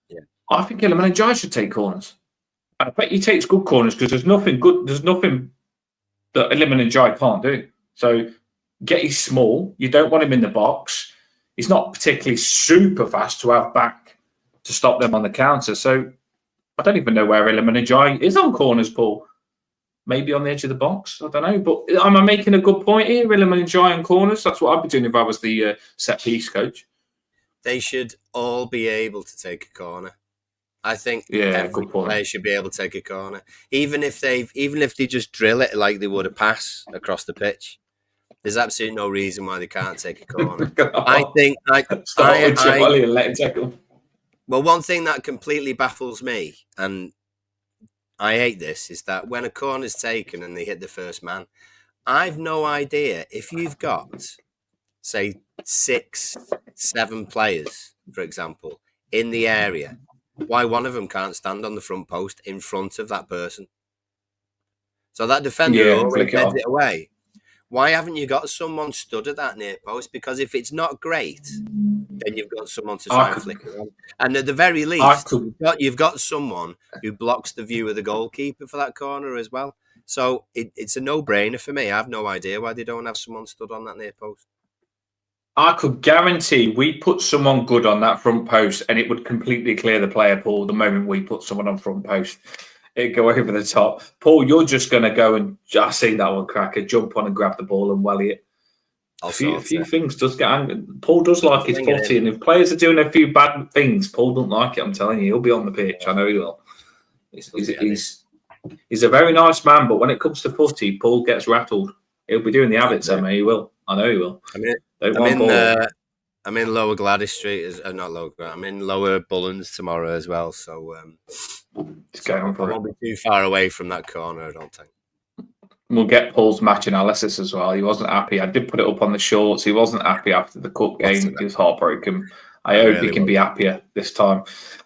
Yeah. I think Iliman Ndiaye should take corners. I bet he takes good corners, because there's nothing that Iliman Ndiaye can't do. So he's small. You don't want him in the box. He's not particularly super fast to have back to stop them on the counter. So I don't even know where Iliman Ndiaye is on corners, Paul. Maybe on the edge of the box. I don't know. But am I making a good point here? Iliman Ndiaye on corners? That's what I'd be doing if I was the set-piece coach. They should all be able to take a corner. I think every player should be able to take a corner, even if they just drill it like they would a pass across the pitch. There's absolutely no reason why they can't take a corner. I think let him take them. Well, one thing that completely baffles me, and I hate this, is that when a corner's taken and they hit the first man, I've no idea if you've got, say, 6, 7 players, for example, in the area, why one of them can't stand on the front post in front of that person. So that defender already heads it away. Why haven't you got someone stood at that near post? Because if it's not great, then you've got someone to try and flick it on. And at the very least, you've got someone who blocks the view of the goalkeeper for that corner as well. So it's a no-brainer for me. I have no idea why they don't have someone stood on that near post. I could guarantee we put someone good on that front post and it would completely clear the player, Paul, the moment we put someone on front post. It'd go over the top. Paul, you're just going to go and, I see that one cracker, jump on and grab the ball and welly it. A few things does get angry. Paul does like his footy, and if players are doing a few bad things, Paul don't like it, I'm telling you. He'll be on the pitch. I know he will. He's a very nice man, but when it comes to footy, Paul gets rattled. He'll be doing the habits, he will. I know he will. I'm in Lower Gladys Street, not Lower. I'm in Lower Bullens tomorrow as well, so I won't be too far away from that corner, I don't think. We'll get Paul's match analysis as well. He wasn't happy. I did put it up on the shorts. He wasn't happy after the cup game. He was heartbroken. I hope he can be happier this time.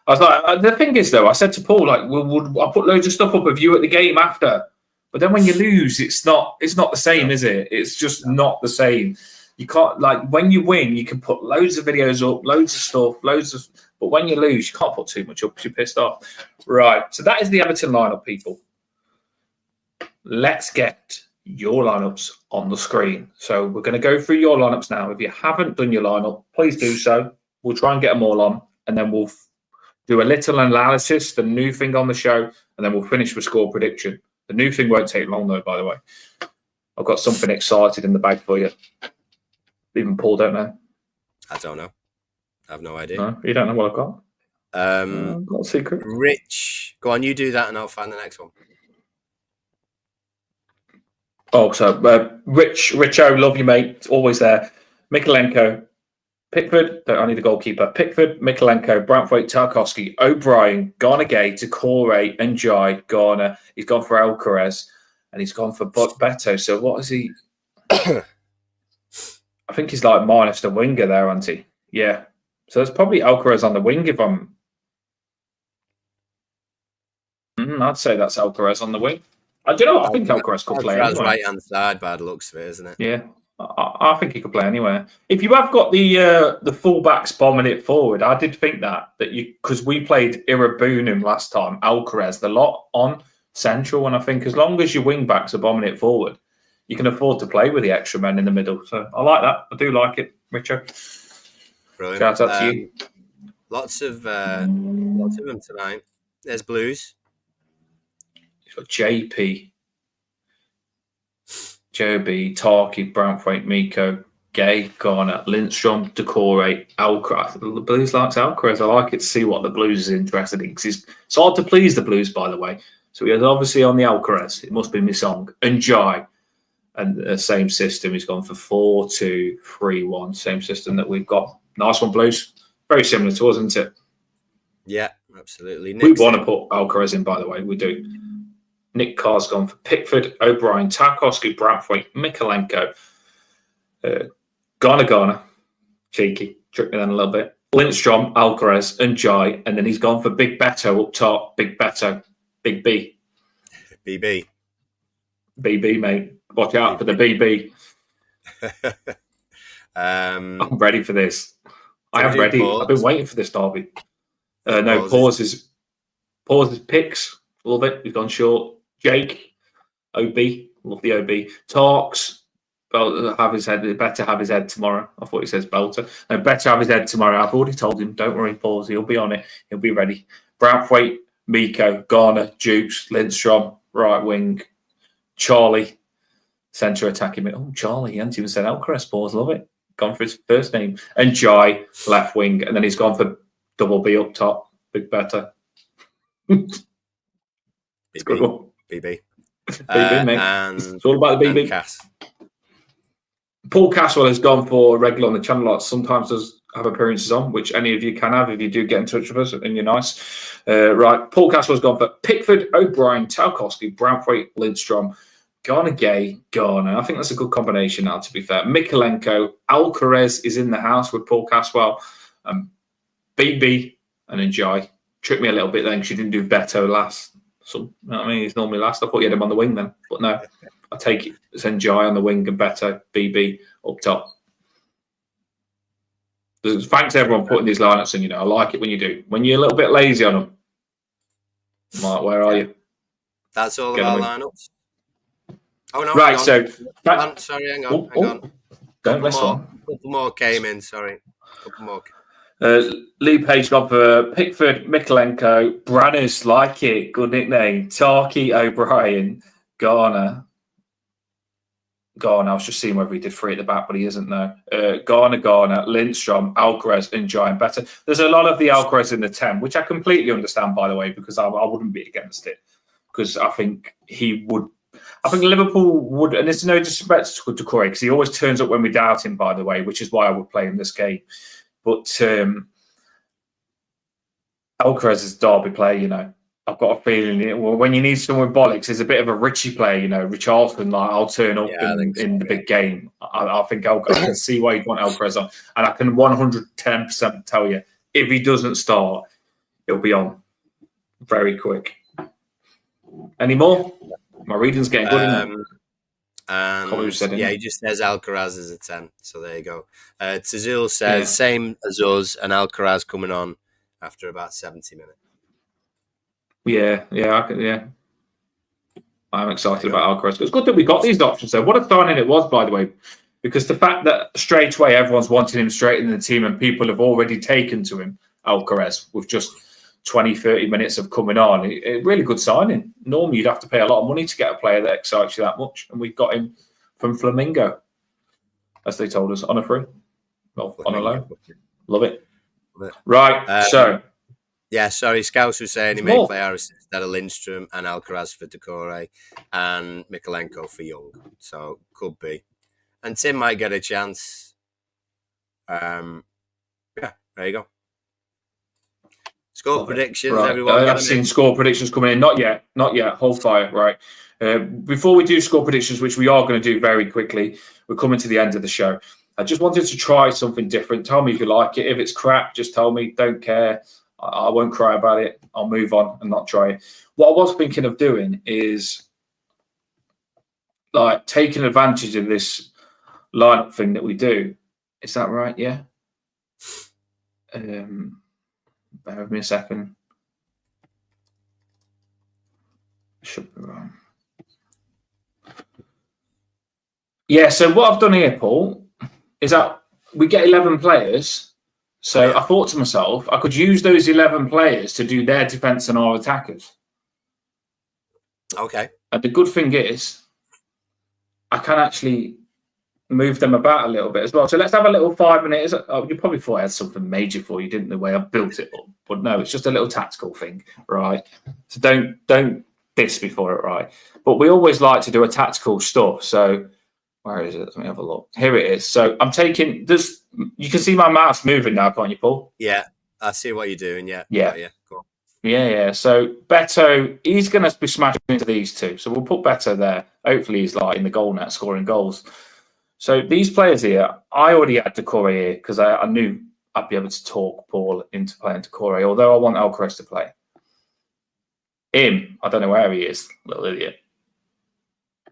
I was like, the thing is, though, I said to Paul, like, I put loads of stuff up of you at the game after. But then when you lose, it's not the same, is it? It's just not the same. You can't, like, when you win, you can put loads of videos up, loads of stuff, but when you lose, you can't put too much up because you're pissed off. Right. So that is the Everton lineup, people. Let's get your lineups on the screen. So we're going to go through your lineups now. If you haven't done your lineup, please do so. We'll try and get them all on, and then we'll do a little analysis, the new thing on the show, and then we'll finish with score prediction. The new thing won't take long, though, by the way. I've got something excited in the bag for you. Even Paul don't know. I don't know. I have no idea. No, you don't know what I've got? I've got a secret. Rich, go on, you do that, and I'll find the next one. Oh, so Richo, love you, mate. Always there. Mikalenko, Pickford, I need a goalkeeper. Pickford, Mikalenko, Brantwaite, Tarkowski, O'Brien, Garner Gay, Decore, and Jai, Garner. He's gone for Alcaraz, and he's gone for Beto. So what is he? I think he's like minus the winger there, aren't he? Yeah. So it's probably Alcaraz on the wing if I'm... I'd say that's Alcaraz on the wing. I don't know. I think Alcaraz could play anywhere. Right-hand side by the looks of it, isn't it? Yeah. I think he could play anywhere. If you have got the fullbacks bombing it forward, I did think that you, because we played Irabunum last time, Alcaraz, the lot on central, and I think as long as your wing backs are bombing it forward, you can afford to play with the extra men in the middle. So I like that. I do like it, Richo. Brilliant. Shout out to you. Lots of them tonight. There's Blues. You've got JP. Joby, Tarky, Brantwaite, Miko, Gay, Garner, Lindstrom, Decore, Alcaraz. The Blues likes Alcaraz. I like it to see what the Blues is interested in, because it's hard to please the Blues, by the way. So he is obviously on the Alcaraz. It must be my song. And Jai, and the same system. He's gone for 4-2-3-1. Same system that we've got. Nice one, Blues. Very similar to us, isn't it? Yeah, absolutely. We want to put Alcaraz in, by the way. We do. Nick Carr's gone for Pickford, O'Brien, Tarkowski, Brantwaite, Mikalenko, Garner, cheeky, tricked me then a little bit. Lindstrom, Alcaraz, and Jai, and then he's gone for Big Beto up top. Big Beto, Big B. BB, mate. Watch out for the BB. I'm ready for this. I am ready. Pause. I've been waiting for this derby. No, pauses picks. A little bit. He's gone short. Jake, OB, love the OB. Talks, better have his head tomorrow. I thought he says Belter. No, better have his head tomorrow. I've already told him, don't worry, pause. He'll be on it. He'll be ready. Brantwaite, Miko, Garner, Jukes, Lindstrom, right wing. Charlie, centre attacking mid. Oh, Charlie, he hasn't even said Alcaraz, pause. Love it. Gone for his first name. And Jai, left wing. And then he's gone for double B up top. Big better. It's good one. BB. BB, mate. And it's all about the BB. Cass. Paul Caswell has gone for regular on the channel. Like sometimes does have appearances on, which any of you can have if you do get in touch with us and you're nice. Right. Paul Caswell's gone for Pickford, O'Brien, Tarkowski, Brantwaite, Lindstrom, Garner Gay, Garner. I think that's a good combination now, to be fair. Mikalenko, Alcaraz is in the house with Paul Caswell. BB and then Jai. Tricked me a little bit then because you didn't do Beto last. So, you know what I mean? He's normally last. I thought you had him on the wing then. But no, I take it. Send Jai on the wing and Beto, BB up top. Thanks to everyone putting these lineups in. You know, I like it when you do. When you're a little bit lazy on them. Mark, where are you? That's all of our lineups. Oh, no. Right, so... Sorry, hang on. Don't mess on. A couple more came in, sorry. A couple more. Lee Page got for Pickford, Mikalenko, Branners, like it, good nickname. Tarky, O'Brien, Garner. I was just seeing whether he did three at the back, but he isn't now. Garner, Lindstrom, Alcaraz, and Giant Better. There's a lot of the Alcaraz in the 10, which I completely understand, by the way, because I wouldn't be against it. Because I think he would. I think Liverpool would, and there's no disrespect to Decore, because he always turns up when we doubt him, by the way, which is why I would play him this game. But Alcaraz is a derby player, you know. I've got a feeling when you need someone with bollocks, there's a bit of a Richie player, Richarlison. Like I'll turn up in the big game. I think I can see why you'd want Alcaraz on, and I can 110% tell you if he doesn't start, it'll be on very quick. Any more? My reading's getting good, isn't it? And he just says Alcaraz is a 10. So there you go. Tazul says same as us, and Alcaraz coming on after about 70 minutes. I'm excited about Alcaraz. It's good that we got these options, though. What a signing it was, by the way, because the fact that straight away everyone's wanting him straight in the team and people have already taken to him, Alcaraz, with just 20, 30 minutes of coming on, a really good signing. Normally, you'd have to pay a lot of money to get a player that excites you that much, and we got him from Flamingo, as they told us, on a free, on a loan. Love it. Right, so. Yeah, sorry, Scouts was saying he may play Harris instead of Lindstrom and Alcaraz for Decore and Mikolenko for Young. So, could be. And Tim might get a chance. There you go. Score predictions, right. Everyone. I've seen score predictions coming in. Not yet. Hold fire. Right. Before we do score predictions, which we are going to do very quickly, we're coming to the end of the show. I just wanted to try something different. Tell me if you like it. If it's crap, just tell me. Don't care. I won't cry about it. I'll move on and not try it. What I was thinking of doing is like taking advantage of this lineup thing that we do. Is that right? Yeah. Bear with me a second. Should be wrong. Yeah, so what I've done here, Paul, is that we get 11 players. So I thought to myself, I could use those 11 players to do their defence and our attackers. Okay. And the good thing is, I can actually move them about a little bit as well. So let's have a little 5 minutes. Oh, you probably thought I had something major for you, didn't the way I built it up? But no, it's just a little tactical thing, right? So don't diss me for it, right? But we always like to do a tactical stuff. So where is it? Let me have a look. Here it is. So I'm taking this. You can see my mouse moving now, can't you, Paul? Yeah, I see what you're doing. Yeah. Cool. Yeah. So Beto, he's going to be smashing into these two. So we'll put Beto there. Hopefully he's like in the goal net scoring goals. So these players here, I already had Decore here because I knew I'd be able to talk Paul into playing Decore, although I want Alcaraz to play. Him, I don't know where he is, little idiot.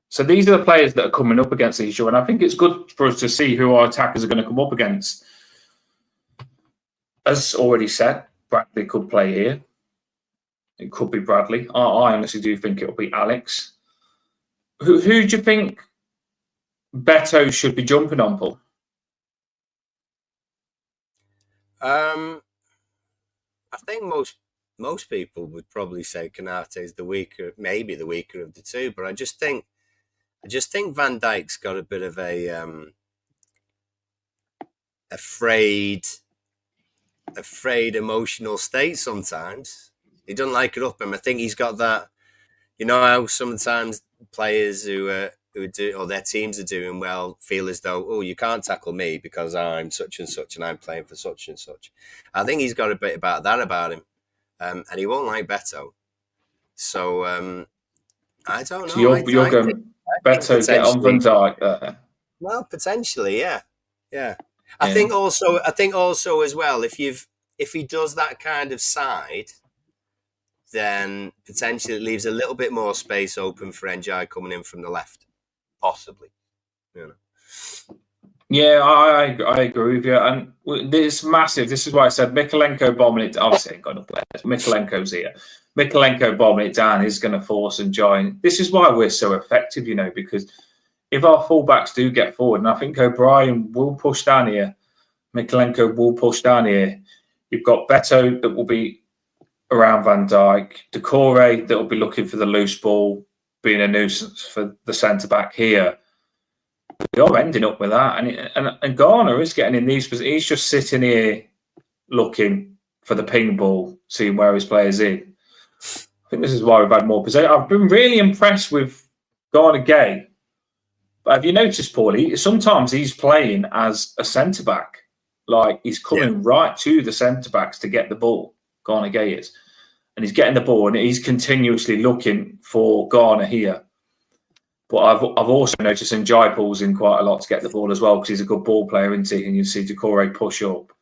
So these are the players that are coming up against each other, and I think it's good for us to see who our attackers are going to come up against. As already said, Bradley could play here. It could be Bradley. I honestly do think it'll be Alex. Who do you think Beto should be jumping on, Paul? I think most people would probably say Canate is the weaker, maybe the weaker of the two, but I just think Van Dijk's got a bit of a afraid emotional state sometimes. He doesn't like it up him. I think he's got that. You know how sometimes players who do, or their teams are doing well, feel as though, oh, you can't tackle me because I'm such and such and I'm playing for such and such. I think he's got a bit about that about him, and he won't like Beto. So I don't know. So you're going Beto get on Van Dijk there. Well, potentially, yeah. I think also as well, if he does that kind of side, then potentially it leaves a little bit more space open for NJ coming in from the left, possibly. Yeah, I agree with you. And this massive. This is why I said Mikolenko bombing it. Obviously, ain't got enough players. Mikolenko's here. Mikolenko bombing it down is going to force and join. This is why we're so effective, because if our fullbacks do get forward, and I think O'Brien will push down here, Mikolenko will push down here. You've got Beto that will be around Van Dijk, Decore that will be looking for the loose ball, being a nuisance for the centre back here. We are ending up with that, and Garner is getting in these positions. He's just sitting here looking for the ping ball, seeing where his player's in. I think this is why we've had more possession. I've been really impressed with Garner Gay. But have you noticed, Paulie, sometimes he's playing as a centre-back. Like, he's coming right to the centre-backs to get the ball. Garner Gay is. and he's getting the ball, and he's continuously looking for Garner here. But I've also noticed Njai pulls in quite a lot to get the ball as well, because he's a good ball player, isn't he? And you see Doucouré push up,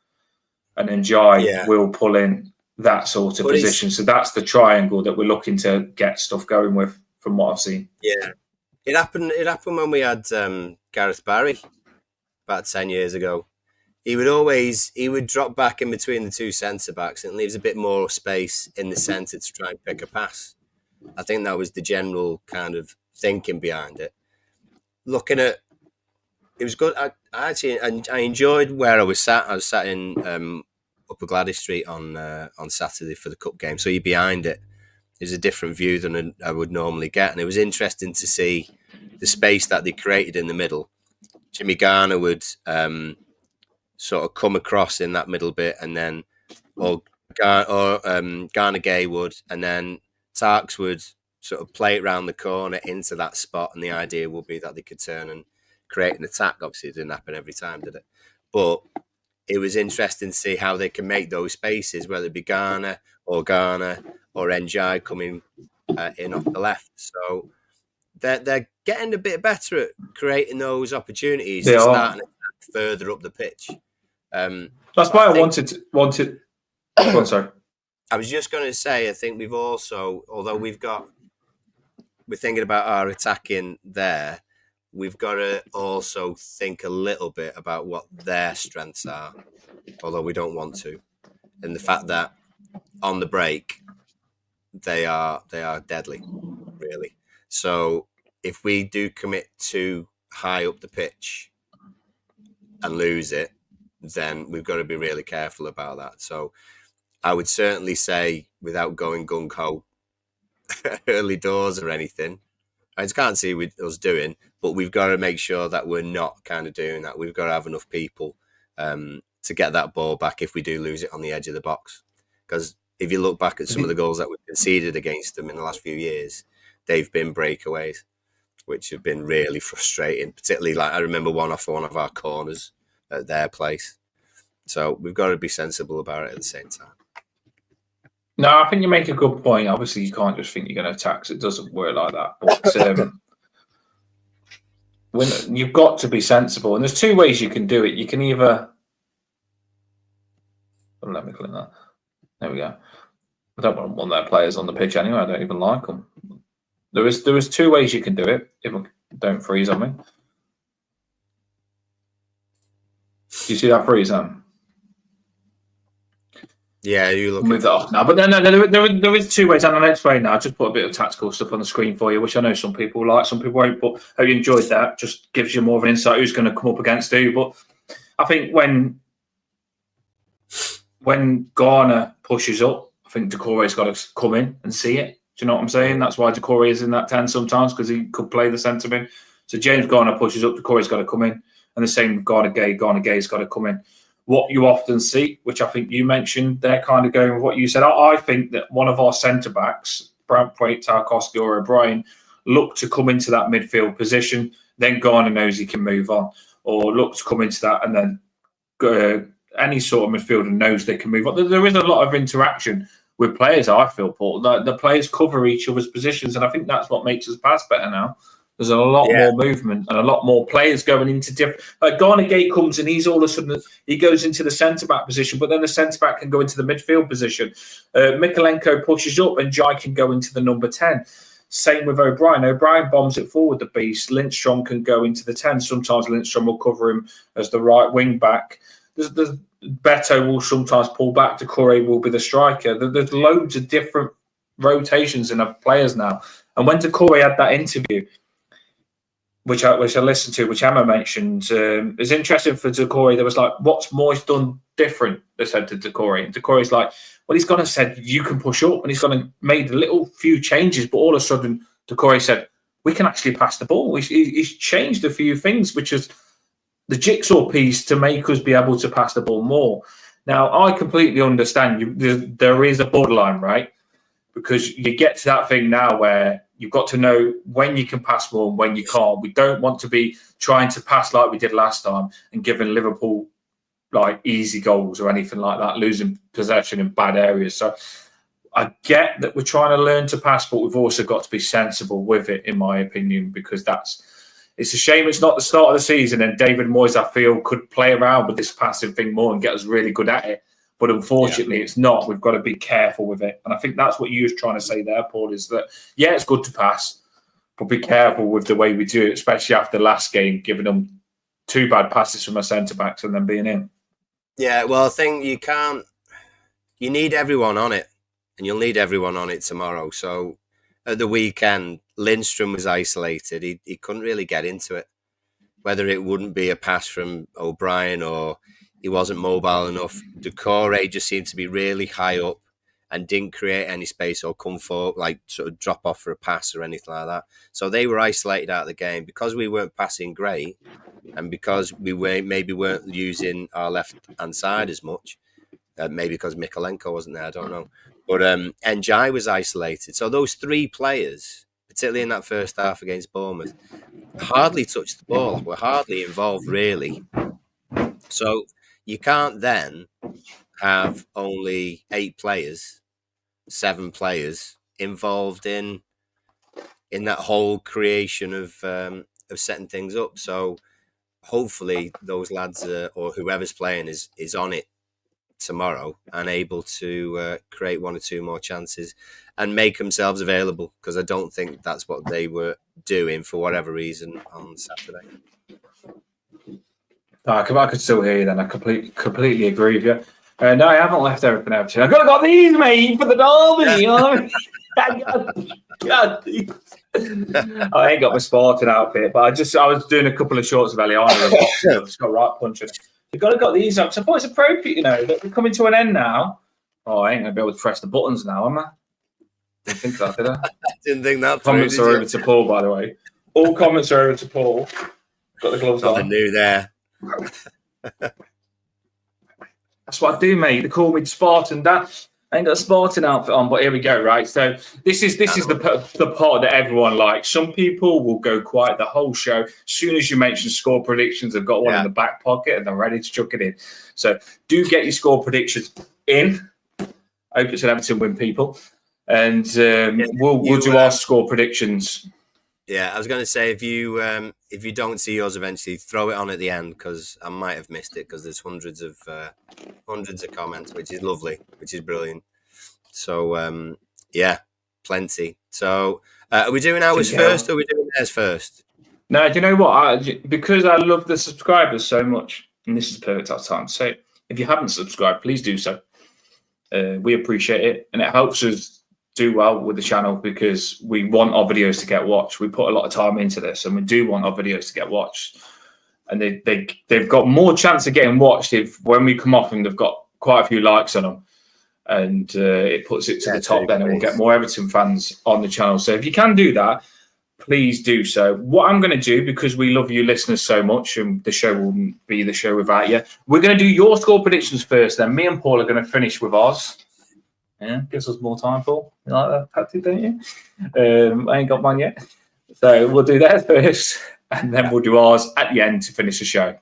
and Njai will pull in that sort of position. So that's the triangle that we're looking to get stuff going with, from what I've seen. Yeah, it happened when we had Gareth Barry about 10 years ago. He would drop back in between the two centre backs and leaves a bit more space in the centre to try and pick a pass. I think that was the general kind of thinking behind it. Looking at it was good. I enjoyed where I was sat. I was sat in Upper Gladys Street on Saturday for the cup game. So you're behind it. It was a different view than I would normally get, and it was interesting to see the space that they created in the middle. Jimmy Garner would sort of come across in that middle bit, and then Garner Gay would, and then Tarks would sort of play it around the corner into that spot, and the idea would be that they could turn and create an attack. Obviously, it didn't happen every time, did it? But it was interesting to see how they can make those spaces, whether it be Garner or Njai coming in off the left. So they're getting a bit better at creating those opportunities to start an attack further up the pitch. That's why I wanted. Oh, sorry. I was just going to say, I think we've also, although we're thinking about our attacking there, we've got to also think a little bit about what their strengths are, although we don't want to. And the fact that on the break, they are deadly, really. So if we do commit too high up the pitch and lose it, then we've got to be really careful about that. So I would certainly say, without going gung-ho early doors or anything, I just can't see us doing, but we've got to make sure that we're not kind of doing that. We've got to have enough people to get that ball back if we do lose it on the edge of the box. Because if you look back at some of the goals that we've conceded against them in the last few years, they've been breakaways, which have been really frustrating. Particularly, like I remember one off one of our corners at their place. So we've got to be sensible about it at the same time. No, I think you make a good point. Obviously, you can't just think you're going to attack. It doesn't work like that. But when you've got to be sensible, and there's two ways you can do it. You can either let me click that. There we go. I don't want their players on the pitch anyway. I don't even like them. There is two ways you can do it. If don't freeze on me. Do you see that freeze, Sam? Yeah, you look. Move that off now. But there is two ways, and I'll explain now. I just put a bit of tactical stuff on the screen for you, which I know some people like, some people won't. But hope you enjoyed that. Just gives you more of an insight who's going to come up against who. But I think when Garner pushes up, I think Doucouré's got to come in and see it. Do you know what I'm saying? That's why Doucouré is in that 10 sometimes, because he could play the centre mid. So James Garner pushes up, Doucouré's got to come in. And the same with Garner Gay. Garner Gay's got to come in. What you often see, which I think you mentioned, they're kind of going with what you said. I think that one of our centre-backs, Branthwaite, Tarkowski or O'Brien, look to come into that midfield position. Then Garner knows he can move on. Or look to come into that and then any sort of midfielder knows they can move on. There is a lot of interaction with players, I feel, Paul. The players cover each other's positions, and I think that's what makes us pass better now. There's a lot more movement and a lot more players going into different. Like Garner Gay comes and he's all of a sudden he goes into the centre back position, but then the centre back can go into the midfield position. Mikalenko pushes up and Jai can go into the number 10. Same with O'Brien. O'Brien bombs it forward, the beast. Lindstrom can go into the 10. Sometimes Lindstrom will cover him as the right wing back. Beto will sometimes pull back. Doucouré will be the striker. There's loads of different rotations in our players now. And when Doucouré had that interview, which I listened to, which Emma mentioned, it's interesting for Doucouré. There was like, what's Moyes done different? They said to Doucouré. And Doucouré's like, well, he's gone and said, you can push up. And he's gone and made a little few changes. But all of a sudden, Doucouré said, we can actually pass the ball. He's changed a few things, which is the jigsaw piece to make us be able to pass the ball more. Now, I completely understand there is a borderline, right? Because you get to that thing now where you've got to know when you can pass more and when you can't. We don't want to be trying to pass like we did last time and giving Liverpool like easy goals or anything like that, losing possession in bad areas. So I get that we're trying to learn to pass, but we've also got to be sensible with it, in my opinion, because it's a shame it's not the start of the season, and David Moyes, I feel, could play around with this passing thing more and get us really good at it. But unfortunately, it's not. We've got to be careful with it. And I think that's what you were trying to say there, Paul, is that, yeah, it's good to pass, but be careful with the way we do it, especially after last game, giving them 2 bad passes from our centre-backs and then being in. Yeah, well, I think you need everyone on it, and you'll need everyone on it tomorrow. So at the weekend, Lindstrom was isolated. He couldn't really get into it, whether it wouldn't be a pass from O'Brien or he wasn't mobile enough. Doucouré just seemed to be really high up and didn't create any space or come forward, like sort of drop off for a pass or anything like that. So they were isolated out of the game because we weren't passing great, and because we maybe weren't using our left-hand side as much. Maybe because Mikalenko wasn't there, I don't know. But Njai was isolated. So those 3 players, particularly in that first half against Bournemouth, hardly touched the ball. Were hardly involved, really. So you can't then have only 8 players, 7 players involved in that whole creation of setting things up. So hopefully those lads or whoever's playing is on it tomorrow and able to create 1 or 2 more chances and make themselves available, because I don't think that's what they were doing for whatever reason on Saturday. I could still hear you then. I completely agree with you. No, I haven't left Everton. I've got these, mate, for the derby. You know I ain't got my sporting outfit, but I was doing a couple of shorts of Eliana. I've just got right punching. You've got these up. So I thought it's appropriate, that we're coming to an end now. Oh, I ain't going to be able to press the buttons now, am I? Didn't think that, did I? Didn't think that. Comments are over to Paul, by the way. All comments are over to Paul. Got the gloves on. I knew there. That's what I do, mate. They call me Spartan Dad. I ain't got a Spartan outfit on, but here we go, right? So this is the part that everyone likes. Some people will go quiet the whole show. As soon as you mention score predictions, they've got one in the back pocket and they're ready to chuck it in. So do get your score predictions in. I hope it's an Everton win, people. And we'll do our score predictions. Yeah, I was going to say, if you don't see yours eventually, throw it on at the end, because I might have missed it, because there's hundreds of comments, which is lovely, which is brilliant. So yeah, plenty. So are we doing ours first, or are we doing theirs first? No, do you know what? Because I love the subscribers so much, and this is the perfect time to say, if you haven't subscribed, please do so. We appreciate it, and it helps us do well with the channel, because we want our videos to get watched. We put a lot of time into this, and we do want our videos to get watched. And they've got more chance of getting watched if, when we come off, and they've got quite a few likes on them, and it puts it to the top then, and we'll get more Everton fans on the channel. So if you can do that, please do so. What I'm going to do, because we love you listeners so much, and the show wouldn't be the show without you, we're going to do your score predictions first, then me and Paul are going to finish with ours. Yeah, gives us more time, Paul. You like that tactic, don't you? I ain't got mine yet. So we'll do that first, and then we'll do ours at the end to finish the show.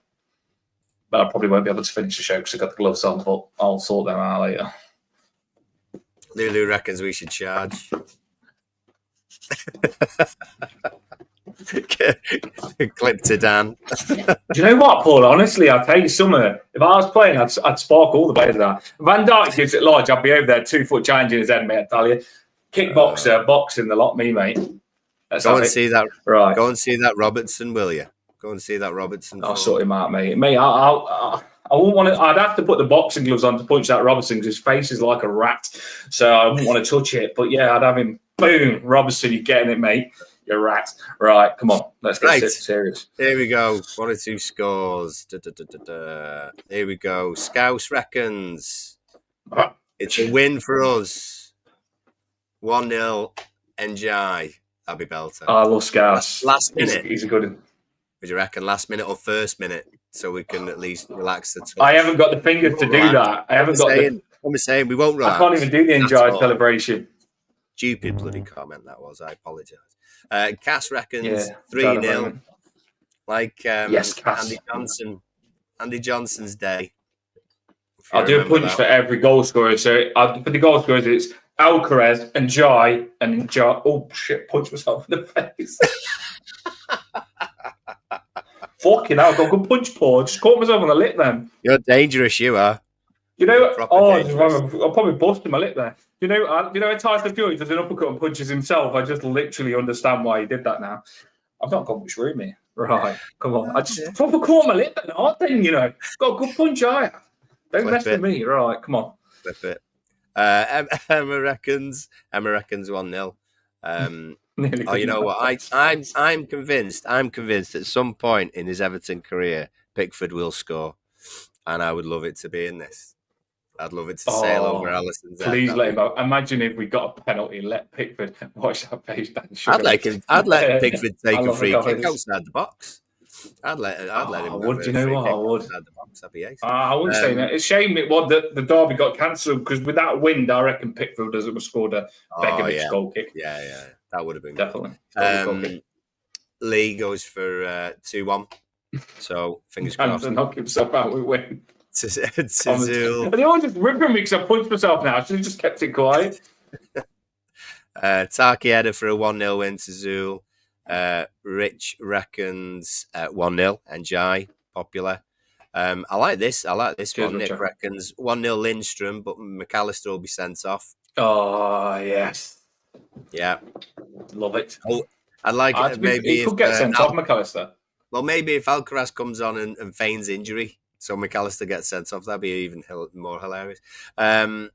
But I probably won't be able to finish the show because I've got the gloves on, but I'll sort them out later. Lulu reckons we should charge. Clip to Dan. Do you know what, Paul? Honestly, I'll tell you something. If I was playing, I'd spark all the way to that. Van Dijk gives it large. I'd be over there 2 foot changing his head, mate. I tell you, kickboxer, boxing, the lot, me, mate. Go and see that. Right. Go and see that Robertson, will you? Go and see that Robertson. I'll sort him out, mate. Mate, I wouldn't want to. I'd have to put the boxing gloves on to punch that Robertson, because his face is like a rat. So I wouldn't want to touch it. But yeah, I'd have him. Boom, Robertson, you're getting it, mate. You're rat. Right, come on. Let's get serious. Here we go. 1 or 2 scores. Here we go. Scouse reckons it's a win for us. 1-0. Enjoy. That'll be belter. I love Scouse. Last minute. He's a good one. Would you reckon last minute or first minute, so we can at least relax the touch? I haven't got the fingers to do that. I'm saying we won't relax. I can't even do the Enjoy celebration. Stupid bloody comment that was. I apologise. Cass reckons 3-0. Like yes, Cass. Andy Johnson's day. I'll do a punch for every goal scorer. So for the goal scorers, it's Alcaraz, and Jai, and Jai. Oh shit! Punch myself in the face. Fucking hell! I've got a good punch, Paul. Just caught myself on the lip then. You're dangerous. You are. You know, I'll probably busted my lip there. You know, Tyson Fury does an uppercut and punches himself. I just literally understand why he did that now. I've not got much room here. Right, come on. I just proper caught my lip then, you know. Got a good punch I have. Don't mess with me. Right, come on. Flip it. Emma reckons 1-0. You know what? I'm convinced at some point in his Everton career, Pickford will score. And I would love it to be in this. I'd love it to sail over Alisson's head. Please let him out. Imagine if we got a penalty, let Pickford watch that page down. I'd let Pickford take a free kick outside the box. I'd let him. Would you know what? I would. Outside the box. That'd be ace. I wouldn't say that. It's a shame the derby got cancelled because with that wind, I reckon Pickford would have scored a Begovic goal kick. Yeah, that would have been definitely. Lee goes for 2-1. So fingers crossed. To knock himself out, we win. Tazul. And they all just ripping me because I punched myself now. I should have just kept it quiet. Taki header for a 1-0 win to Zul. Rich reckons 1-0 and Jai popular. I like this one. Nick reckons 1-0 Lindstrom, but McAllister will be sent off. Oh yes. Yeah. Love it. Oh, I'd like it. Maybe he could get sent off, McAllister. Well, maybe if Alcaraz comes on and feigns injury, so McAllister gets sent off, that'd be even more hilarious. I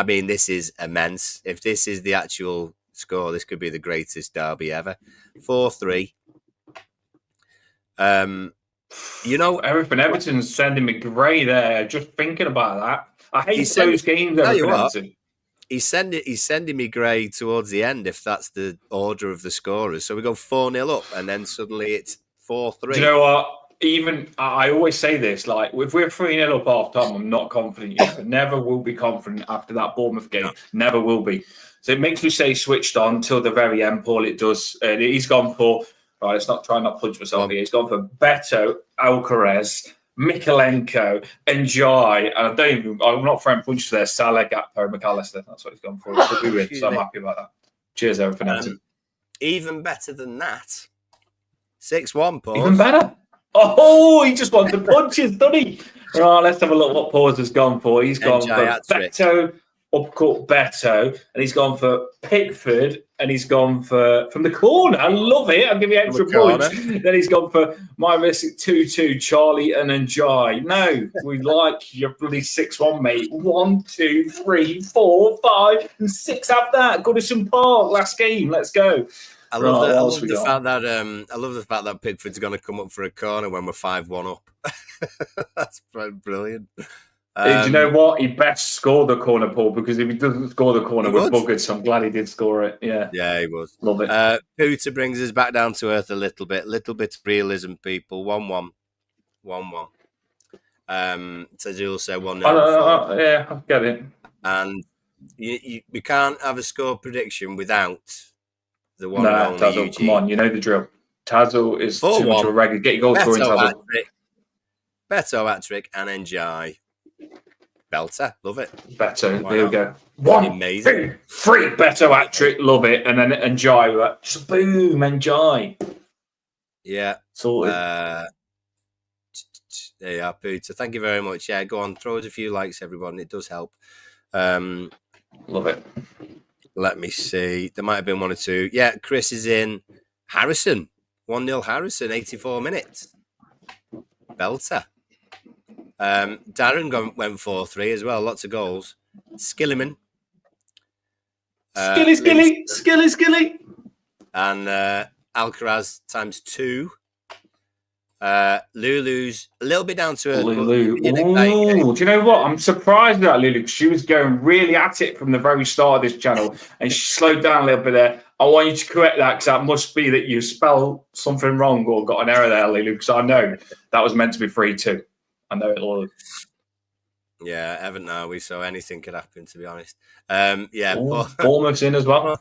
mean, this is immense. If this is the actual score, this could be the greatest derby ever. 4-3. You know, Everton's sending me grey there. Just thinking about that, I hate those games. Everton. He's sending me grey towards the end. If that's the order of the scorers, so we go 4-0 up, and then suddenly it's 4-3. Do you know what? Even I always say this, like if we're 3-0 up half time, I'm not confident yet. Never will be confident after that Bournemouth game. No. Never will be. So it makes me say switched on till the very end, Paul. It does. He's gone for right. Let's not try and not punch myself here. He's gone for Beto, Alcaraz, Mikalenko, and Jai. And I'm not throwing punches there. Salah, Gakpo, McAllister. That's what he's gone for. So I'm happy about that. Cheers, Everton. Even better than that. 6-1, Paul. Even better. Oh, he just wants the punches, doesn't he? Right, let's have a look what Paul's has gone for. He's gone for Beto, upcut Beto, and he's gone for Pickford, and he's gone for from the corner. I love it. I'll give you extra points. Then he's gone for my risk 2-2, Charlie and Njai. No, we like your bloody 6-1, mate. 1, 2, 3, 4, 5, and 6 have that. Goodison Park, last game. Let's go. I love the fact that Pickford's going to come up for a corner when we're 5-1 up. That's brilliant. Do you know what? He best score the corner, Paul, because if he doesn't score the corner, we're buggered. So I'm glad he did score it. Yeah, he was. Love it. Pooter brings us back down to earth a little bit of realism, people. 1-1. Tazul said 1-0. Yeah, I get it. And we can't have a score prediction without the one and only Tazul, Eugene. Come on, you know the drill. Tazul is too much of a regular. Get your goal scoring, Tazul. Beto hat-trick and Njai. Belter, love it. Beto, there we go. 1, amazing. 2, 3, Beto hat-trick, love it. And then Njai, just boom, Njai. Yeah. Sorted. There you are, Pooter. Thank you very much. Yeah, go on, throw us a few likes, everyone. It does help. Love it. Let me see. There might have been 1 or 2. Yeah, Chris is in. Harrison. 1-0 Harrison, 84 minutes. Belter. Darren went 4-3 as well. Lots of goals. Skilliman. Skilly. And Alcaraz ×2. Lulu's a little bit down to earth. Lulu. Do you know what? I'm surprised at Lulu because she was going really at it from the very start of this channel and she slowed down a little bit there. I want you to correct that because that must be that you spelled something wrong or got an error there, Lulu, because I know that was meant to be 3-2. I know it all. Yeah, Everton are we, so anything could happen, to be honest. Bournemouth's in as well.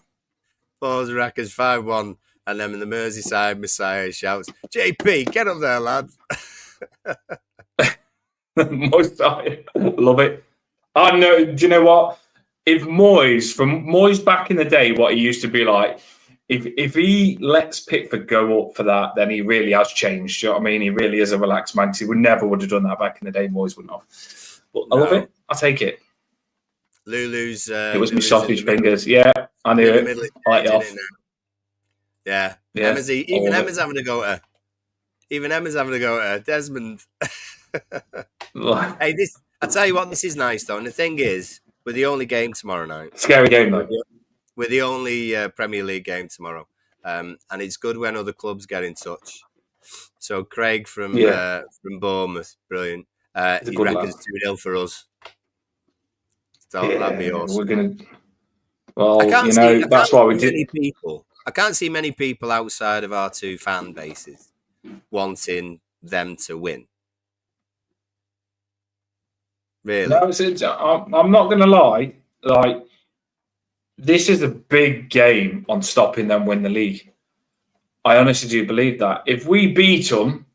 Paul's Rackers 5-1. And then in the Merseyside, Messiah shouts, JP, get up there, lad. Most love it. I know. Do you know what? if Moyes back in the day, what he used to be like, if he lets Pickford go up for that, then he really has changed. Do you know what I mean? He really is a relaxed man. He would have done that back in the day. Moyes wouldn't have. But I love it. I'll take it. Lulu's. It was my sausage fingers. Yeah, I knew it. Like it off. Yeah. Emma's having to go at her. Desmond. Hey, I tell you what, this is nice though. And the thing is, we're the only game tomorrow night. Scary game though. We're the only Premier League game tomorrow, and it's good when other clubs get in touch. So Craig from Bournemouth, brilliant. He reckons 2-0 for us. So that'd be awesome. We're gonna. Well, that's why we did. I can't see many people outside of our two fan bases wanting them to win. Really? No, I'm not going to lie. Like, this is a big game on stopping them win the league. I honestly do believe that. If we beat them,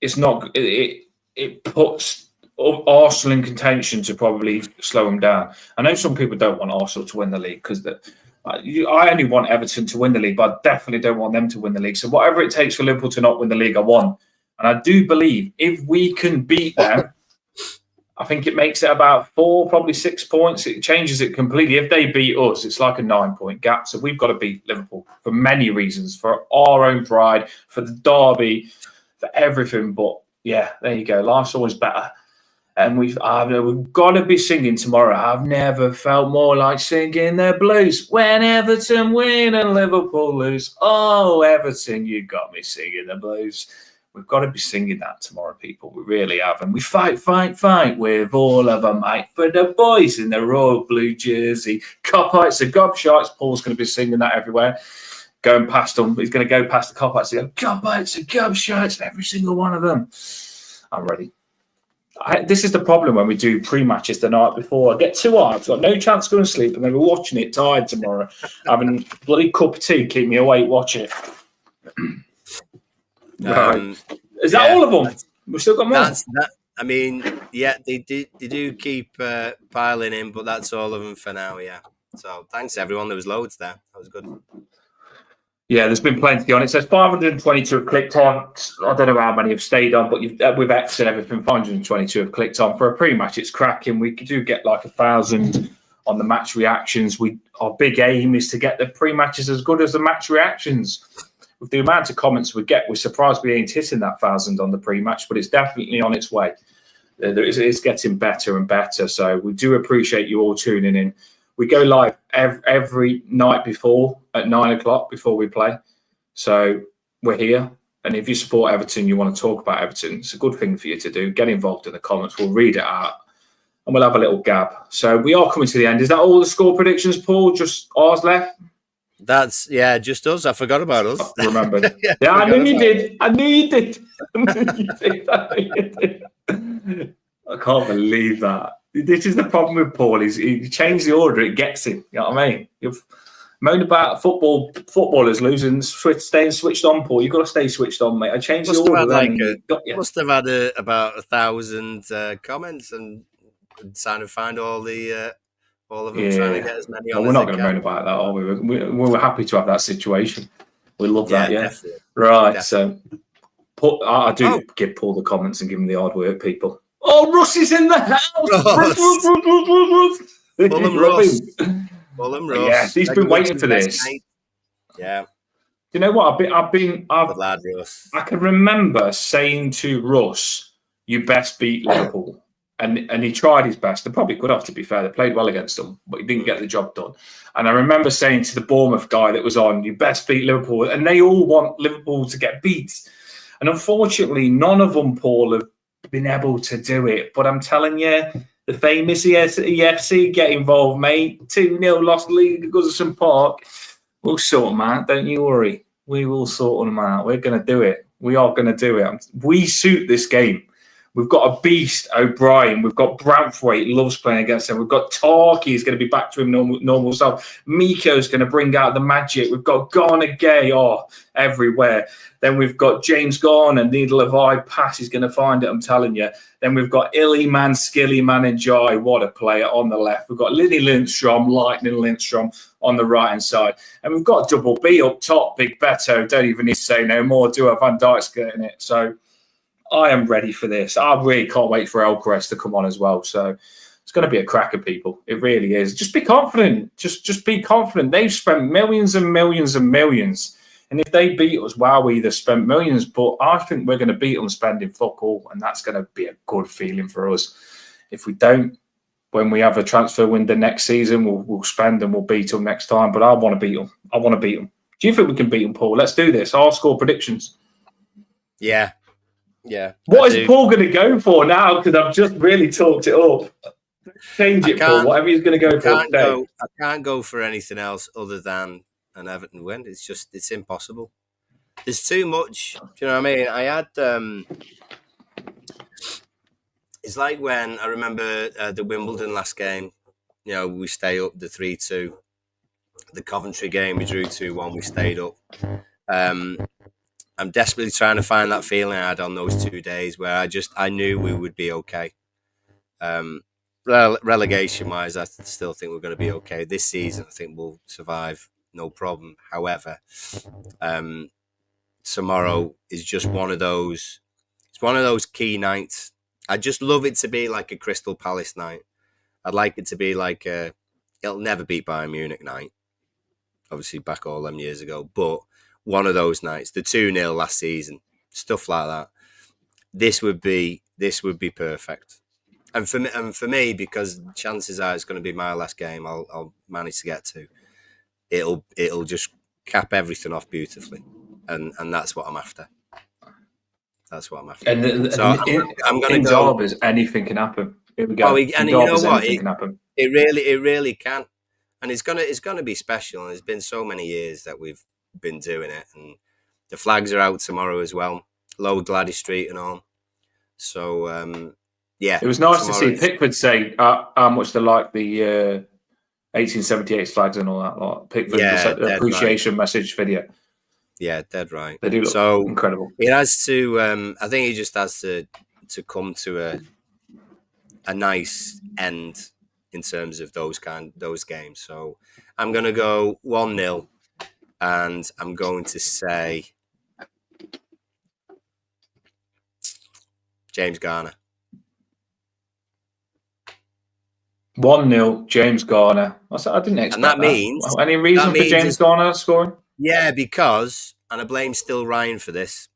it's not. It puts Arsenal in contention to probably slow them down. I know some people don't want Arsenal to win the league because I only want Everton to win the league, but I definitely don't want them to win the league. So whatever it takes for Liverpool to not win the league, I want. And I do believe if we can beat them, I think it makes it about 4, probably 6 points. It changes it completely. If they beat us, it's like a 9-point gap. So we've got to beat Liverpool for many reasons, for our own pride, for the derby, for everything. But yeah, there you go. Life's always better. And we've got to be singing tomorrow. I've never felt more like singing the blues when Everton win and Liverpool lose. Oh, Everton, you got me singing the blues. We've got to be singing that tomorrow, people. We really have. And we fight with all of them, mate. For the boys in the royal blue jersey. Cop-outs and gobshites. Paul's going to be singing that everywhere. Going past them. He's going to go past the cop-outs and go, cop-outs and gobshites. Every single one of them. I'm ready. This is the problem when we do pre-matches the night before. I get too hard. I've got no chance to go and sleep. And then we're watching it tired tomorrow. Having a bloody cup of tea, keep me awake, watch it. Right. Is that all of them? We've still got more. I mean, yeah, they do keep piling in, but that's all of them for now, yeah. So thanks, everyone. There was loads there. That was good. Yeah, there's been plenty on. It says 522 have clicked on. I don't know how many have stayed on, but with X and everything, 522 have clicked on. For a pre-match, it's cracking. We do get like 1,000 on the match reactions. Our big aim is to get the pre-matches as good as the match reactions. With the amount of comments we get, we're surprised we ain't hitting that 1,000 on the pre-match, but it's definitely on its way. It's getting better and better. So we do appreciate you all tuning in. We go live every night before at 9:00 before we play. So we're here. And if you support Everton, you want to talk about Everton, it's a good thing for you to do. Get involved in the comments. We'll read it out and we'll have a little gab. So we are coming to the end. Is that all the score predictions, Paul? Just ours left? That's, just us. I forgot about us. I remembered. I knew you did. I knew you did. I can't believe that. This is the problem with Paul. He changed the order, it gets him. You know what I mean? You've moaned about footballers losing, staying switched on, Paul. You've got to stay switched on, mate. I changed the order. Must have had about 1,000 comments and trying to find all of them, trying to get as many on. We're not going to moan about that, are we? We're happy to have that situation. We love that, yeah. Definitely. Right, so I do give Paul the comments and give him the hard work, people. Oh, Russ is in the house! Fulham Russ. Yes, he's been waiting for this. Yeah. You know what? I've Good lad, Russ. I can remember saying to Russ, "You best beat Liverpool," and he tried his best. They probably could have, to be fair. They played well against them, but he didn't get the job done. And I remember saying to the Bournemouth guy that was on, "You best beat Liverpool," and they all want Liverpool to get beat. And unfortunately, none of them, Paul, have been able to do it. But I'm telling you, the famous EFC get involved, mate. 2-0 lost the league at Goodison Park. We'll sort them out. Don't you worry. We will sort them out. We're going to do it. We are going to do it. We suit this game. We've got a beast, O'Brien. We've got Branthwaite, loves playing against him. We've got Tarky, is going to be back to him normal self. Miko's going to bring out the magic. We've got Garner Gay, everywhere. Then we've got James Garner, needle of eye pass. He's going to find it, I'm telling you. Then we've got Illy Man, Skilly Man, and Jai. What a player on the left. We've got Liddy Lindstrom, Lightning Lindstrom on the right-hand side. And we've got double B up top, Big Beto. Don't even need to say no more. Duo Van Dijk's getting it. So I am ready for this. I really can't wait for Elcrest to come on as well. So it's going to be a cracker, people. It really is. Just be confident. Just be confident. They've spent millions and millions and millions. And if they beat us, wow, we either spent millions, but I think we're going to beat them spending fuck all. And that's going to be a good feeling for us. If we don't, when we have a transfer window next season, we'll spend and we'll beat them next time. But I want to beat them. I want to beat them. Do you think we can beat them, Paul? Let's do this. I'll score predictions. Yeah. Yeah. What is Paul going to go for now? Because I've just really talked it up. Change it, Paul. Whatever he's going to go for. I can't go for anything else other than an Everton win. It's impossible. There's too much. Do you know what I mean? I had. It's like when I remember the Wimbledon last game. You know, we stay up the 3-2. The Coventry game, we drew 2-1. We stayed up. I'm desperately trying to find that feeling I had on those 2 days where I knew we would be okay. Relegation-wise, I still think we're going to be okay. This season, I think we'll survive, no problem. However, tomorrow is just one of those. It's one of those key nights. I just love it to be like a Crystal Palace night. I'd like it to be like it'll never beat Bayern Munich night. Obviously, back all them years ago, but one of those nights, the 2-0 last season, stuff like that. This would be perfect. And for me, because chances are it's going to be my last game, I'll manage to get to. It'll just cap everything off beautifully, and that's what I'm after. That's what I'm after. And I'm going to go. Derby's, anything can happen. Here we go. And you know what? It really can, and it's gonna be special. And it's been so many years that we've been doing it, and the flags are out tomorrow as well. Low Gladys Street and all. So yeah, it was nice to see Pickford say how much they like the 1878 flags and all that. Like Pickford appreciation message video. Yeah, dead right. They do look incredible. He has to. I think he just has to come to a nice end in terms of those games. So I'm going to go 1-0, and I'm going to say James Garner. 1-0, James Garner. I didn't expect and that. Means any reason for James Garner scoring? Yeah, because, and I blame still Ryan for this.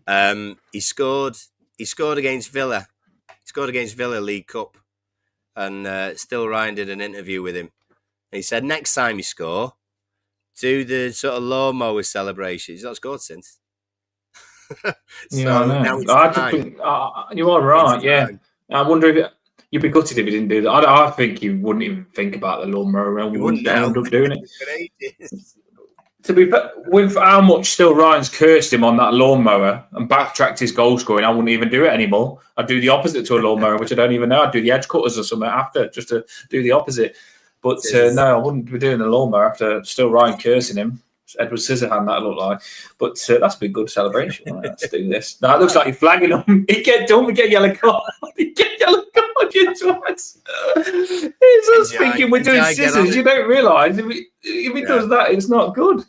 He scored against Villa. He scored against Villa League Cup, and still Ryan did an interview with him. And he said next time you score, do the sort of lawnmower celebration. He's not scored since. You are right. Yeah, I wonder if you'd be gutted if he didn't do that. I think you wouldn't even think about the lawnmower around. We wouldn't end up doing it. To be fair, with how much still Ryan's cursed him on that lawnmower and backtracked his goal scoring, I wouldn't even do it anymore. I'd do the opposite to a lawnmower, which I don't even know. I'd do the edge cutters or something after, just to do the opposite. But no, I wouldn't be doing the lawnmower after still Ryan cursing him. Edward Scissorhand, that looked like. But that's been a good celebration. Right, let's do this. Now it looks like you're flagging him. Don't forget yellow card. Get yellow card, you twats. He's just thinking we're doing scissors. You don't realise if he does that, it's not good.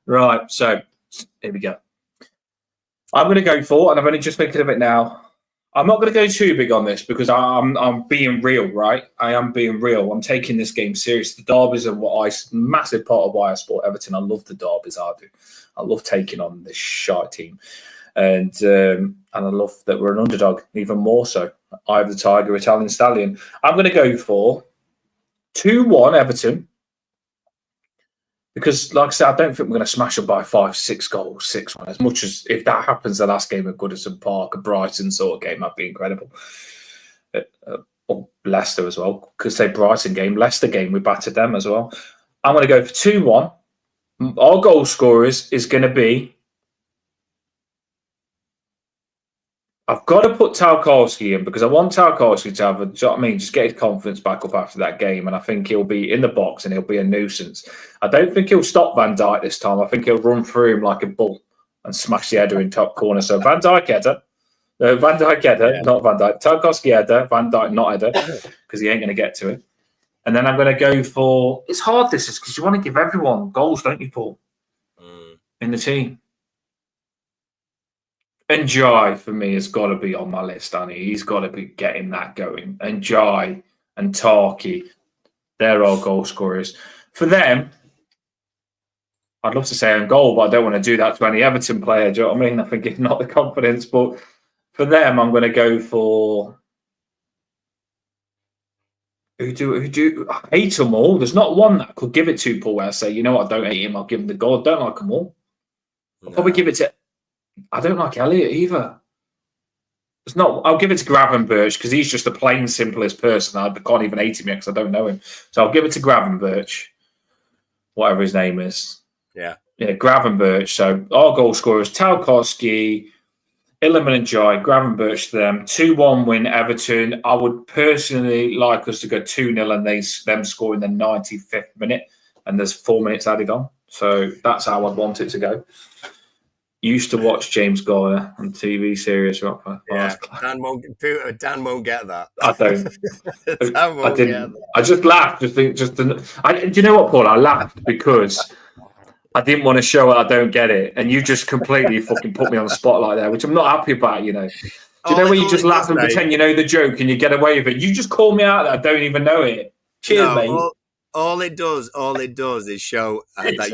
Right, so here we go. I'm going to go for, and I'm only just thinking of it now. I'm not going to go too big on this because I'm being real, right? I am being real. I'm taking this game serious. The derbies are massive part of why I support Everton. I love the derbies. I do. I love taking on this shite team, and I love that we're an underdog even more so. I have the Tiger, Italian Stallion. I'm going to go for 2-1 Everton. Because, like I said, I don't think we're going to smash them by 5-6 goals, 6-1. As much as if that happens, the last game at Goodison Park, a Brighton sort of game, that'd be incredible. Or Leicester as well. Because say Brighton game, Leicester game, we battered them as well. I'm going to go for 2-1. Our goal scorers is going to be I've got to put Tarkowski in because I want Tarkowski to have, do you know what I mean? Just get his confidence back up after that game. And I think he'll be in the box and he'll be a nuisance. I don't think he'll stop Van Dijk this time. I think he'll run through him like a bull and smash the header in top corner. So Van Dijk header. No, Van Dijk header, not Van Dijk. Tarkowski header, Van Dijk not header because he ain't going to get to it. And then I'm going to go for, it's hard this is because you want to give everyone goals, don't you, Paul? In the team. And Jai, for me, has got to be on my list, hasn't he? He's got to be getting that going. And Jai and Tarky, they're our goal scorers. For them, I'd love to say on goal, but I don't want to do that to any Everton player. Do you know what I mean? I think it's not the confidence. But for them, I'm going to go for... Who do I hate them all? There's not one that I could give it to, Paul, where I say, you know what, I don't hate him. I'll give him the goal. I don't like them all. I'll probably give it to... I don't like Elliot either. It's not. I'll give it to Gravenberch because he's just the plain simplest person. I can't even hate him yet because I don't know him. So I'll give it to Gravenberch, whatever his name is. Yeah, Gravenberch. So our goal scorers: Tarkowski, Illiman and Jai. Gravenberch to them. 2-1 win Everton. I would personally like us to go 2-0 and them score in the 95th minute, and there's 4 minutes added on. So that's how I'd want it to go. Used to watch James Garner on TV series, Roper. Yeah, Dan won't get that. I don't. I didn't. I just laughed. Do you know what, Paul? I laughed because I didn't want to show it. I don't get it, and you just completely fucking put me on the spotlight there, which I'm not happy about. You know. Do you know when you just laugh and pretend you know the joke and you get away with it? You just call me out that I don't even know it. Cheers, mate. All it does is show that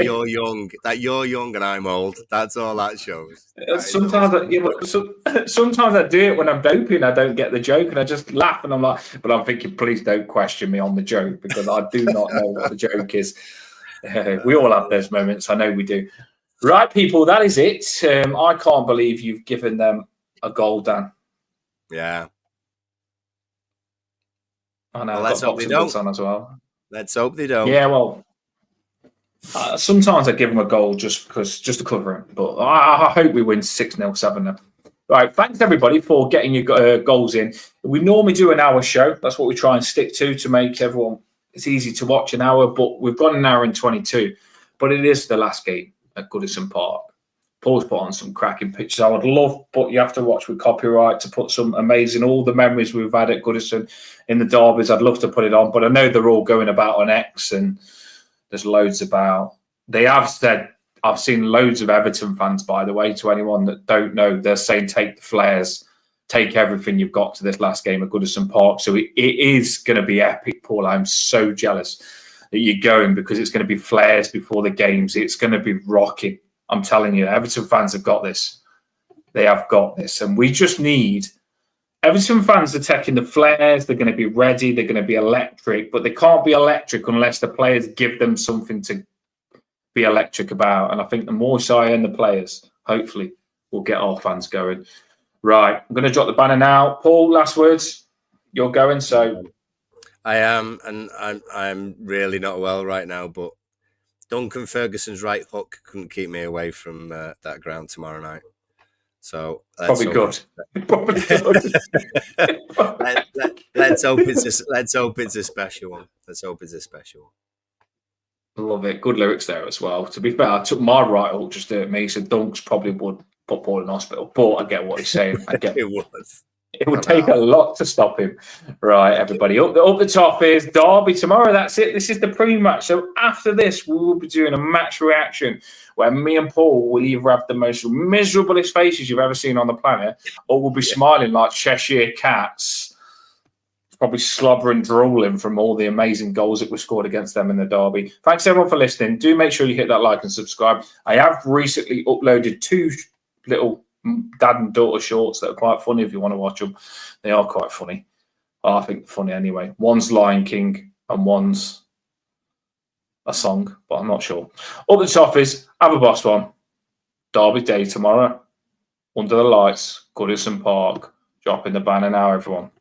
you're young and I'm old. That's all that shows. Sometimes I do it when I'm doping. I don't get the joke and I just laugh and I'm like, but I'm thinking, please don't question me on the joke because I do not know what the joke is. We all have those moments. I know we do. Right, people, that is it. I can't believe you've given them a goal, Dan. Yeah. I know. Well, let's hope they don't. On as well. Let's hope they don't. Yeah, well, sometimes I give them a goal just to cover it. But I hope we win 6-0, 7-0. Right, thanks everybody for getting your goals in. We normally do an hour show. That's what we try and stick to make everyone. It's easy to watch an hour, but we've got an hour and 22. But it is the last game at Goodison Park. Paul's put on some cracking pictures. I would love, but you have to watch with copyright to put some amazing, all the memories we've had at Goodison in the derbies. I'd love to put it on, but I know they're all going about on X and there's loads about. They have said, I've seen loads of Everton fans, by the way, to anyone that don't know, they're saying take the flares, take everything you've got to this last game at Goodison Park. So it is going to be epic, Paul. I'm so jealous that you're going because it's going to be flares before the games. It's going to be rocking. I'm telling you, Everton fans have got this. They have got this. And we just need... Everton fans are taking the flares. They're going to be ready. They're going to be electric. But they can't be electric unless the players give them something to be electric about. And I think the more I and the players, hopefully, will get our fans going. Right. I'm going to drop the banner now. Paul, last words. You're going, so... I am, and I'm really not well right now, but Duncan Ferguson's right hook couldn't keep me away from that ground tomorrow night. So probably good. Probably good. let's hope it's a special one. Let's hope it's a special one. Love it. Good lyrics there as well. To be fair, I took my right hook just at me, so Dunks probably would put Paul in hospital. But I get what he's saying. I get it would take a lot to stop him. Right, everybody. Up the top is Derby tomorrow. That's it. This is the pre-match. So after this, we will be doing a match reaction where me and Paul will either have the most miserablest faces you've ever seen on the planet, or we'll be smiling like Cheshire cats, probably slobbering, drooling from all the amazing goals that were scored against them in the derby. Thanks everyone for listening. Do make sure you hit that like and subscribe. I have recently uploaded 2 little dad and daughter shorts that are quite funny if you want to watch them. They are quite funny. I think funny anyway. One's Lion King and one's a song, but I'm not sure. Up the top is Have a Boss One. Derby Day tomorrow. Under the lights, Goodison Park. Dropping the banner now, everyone.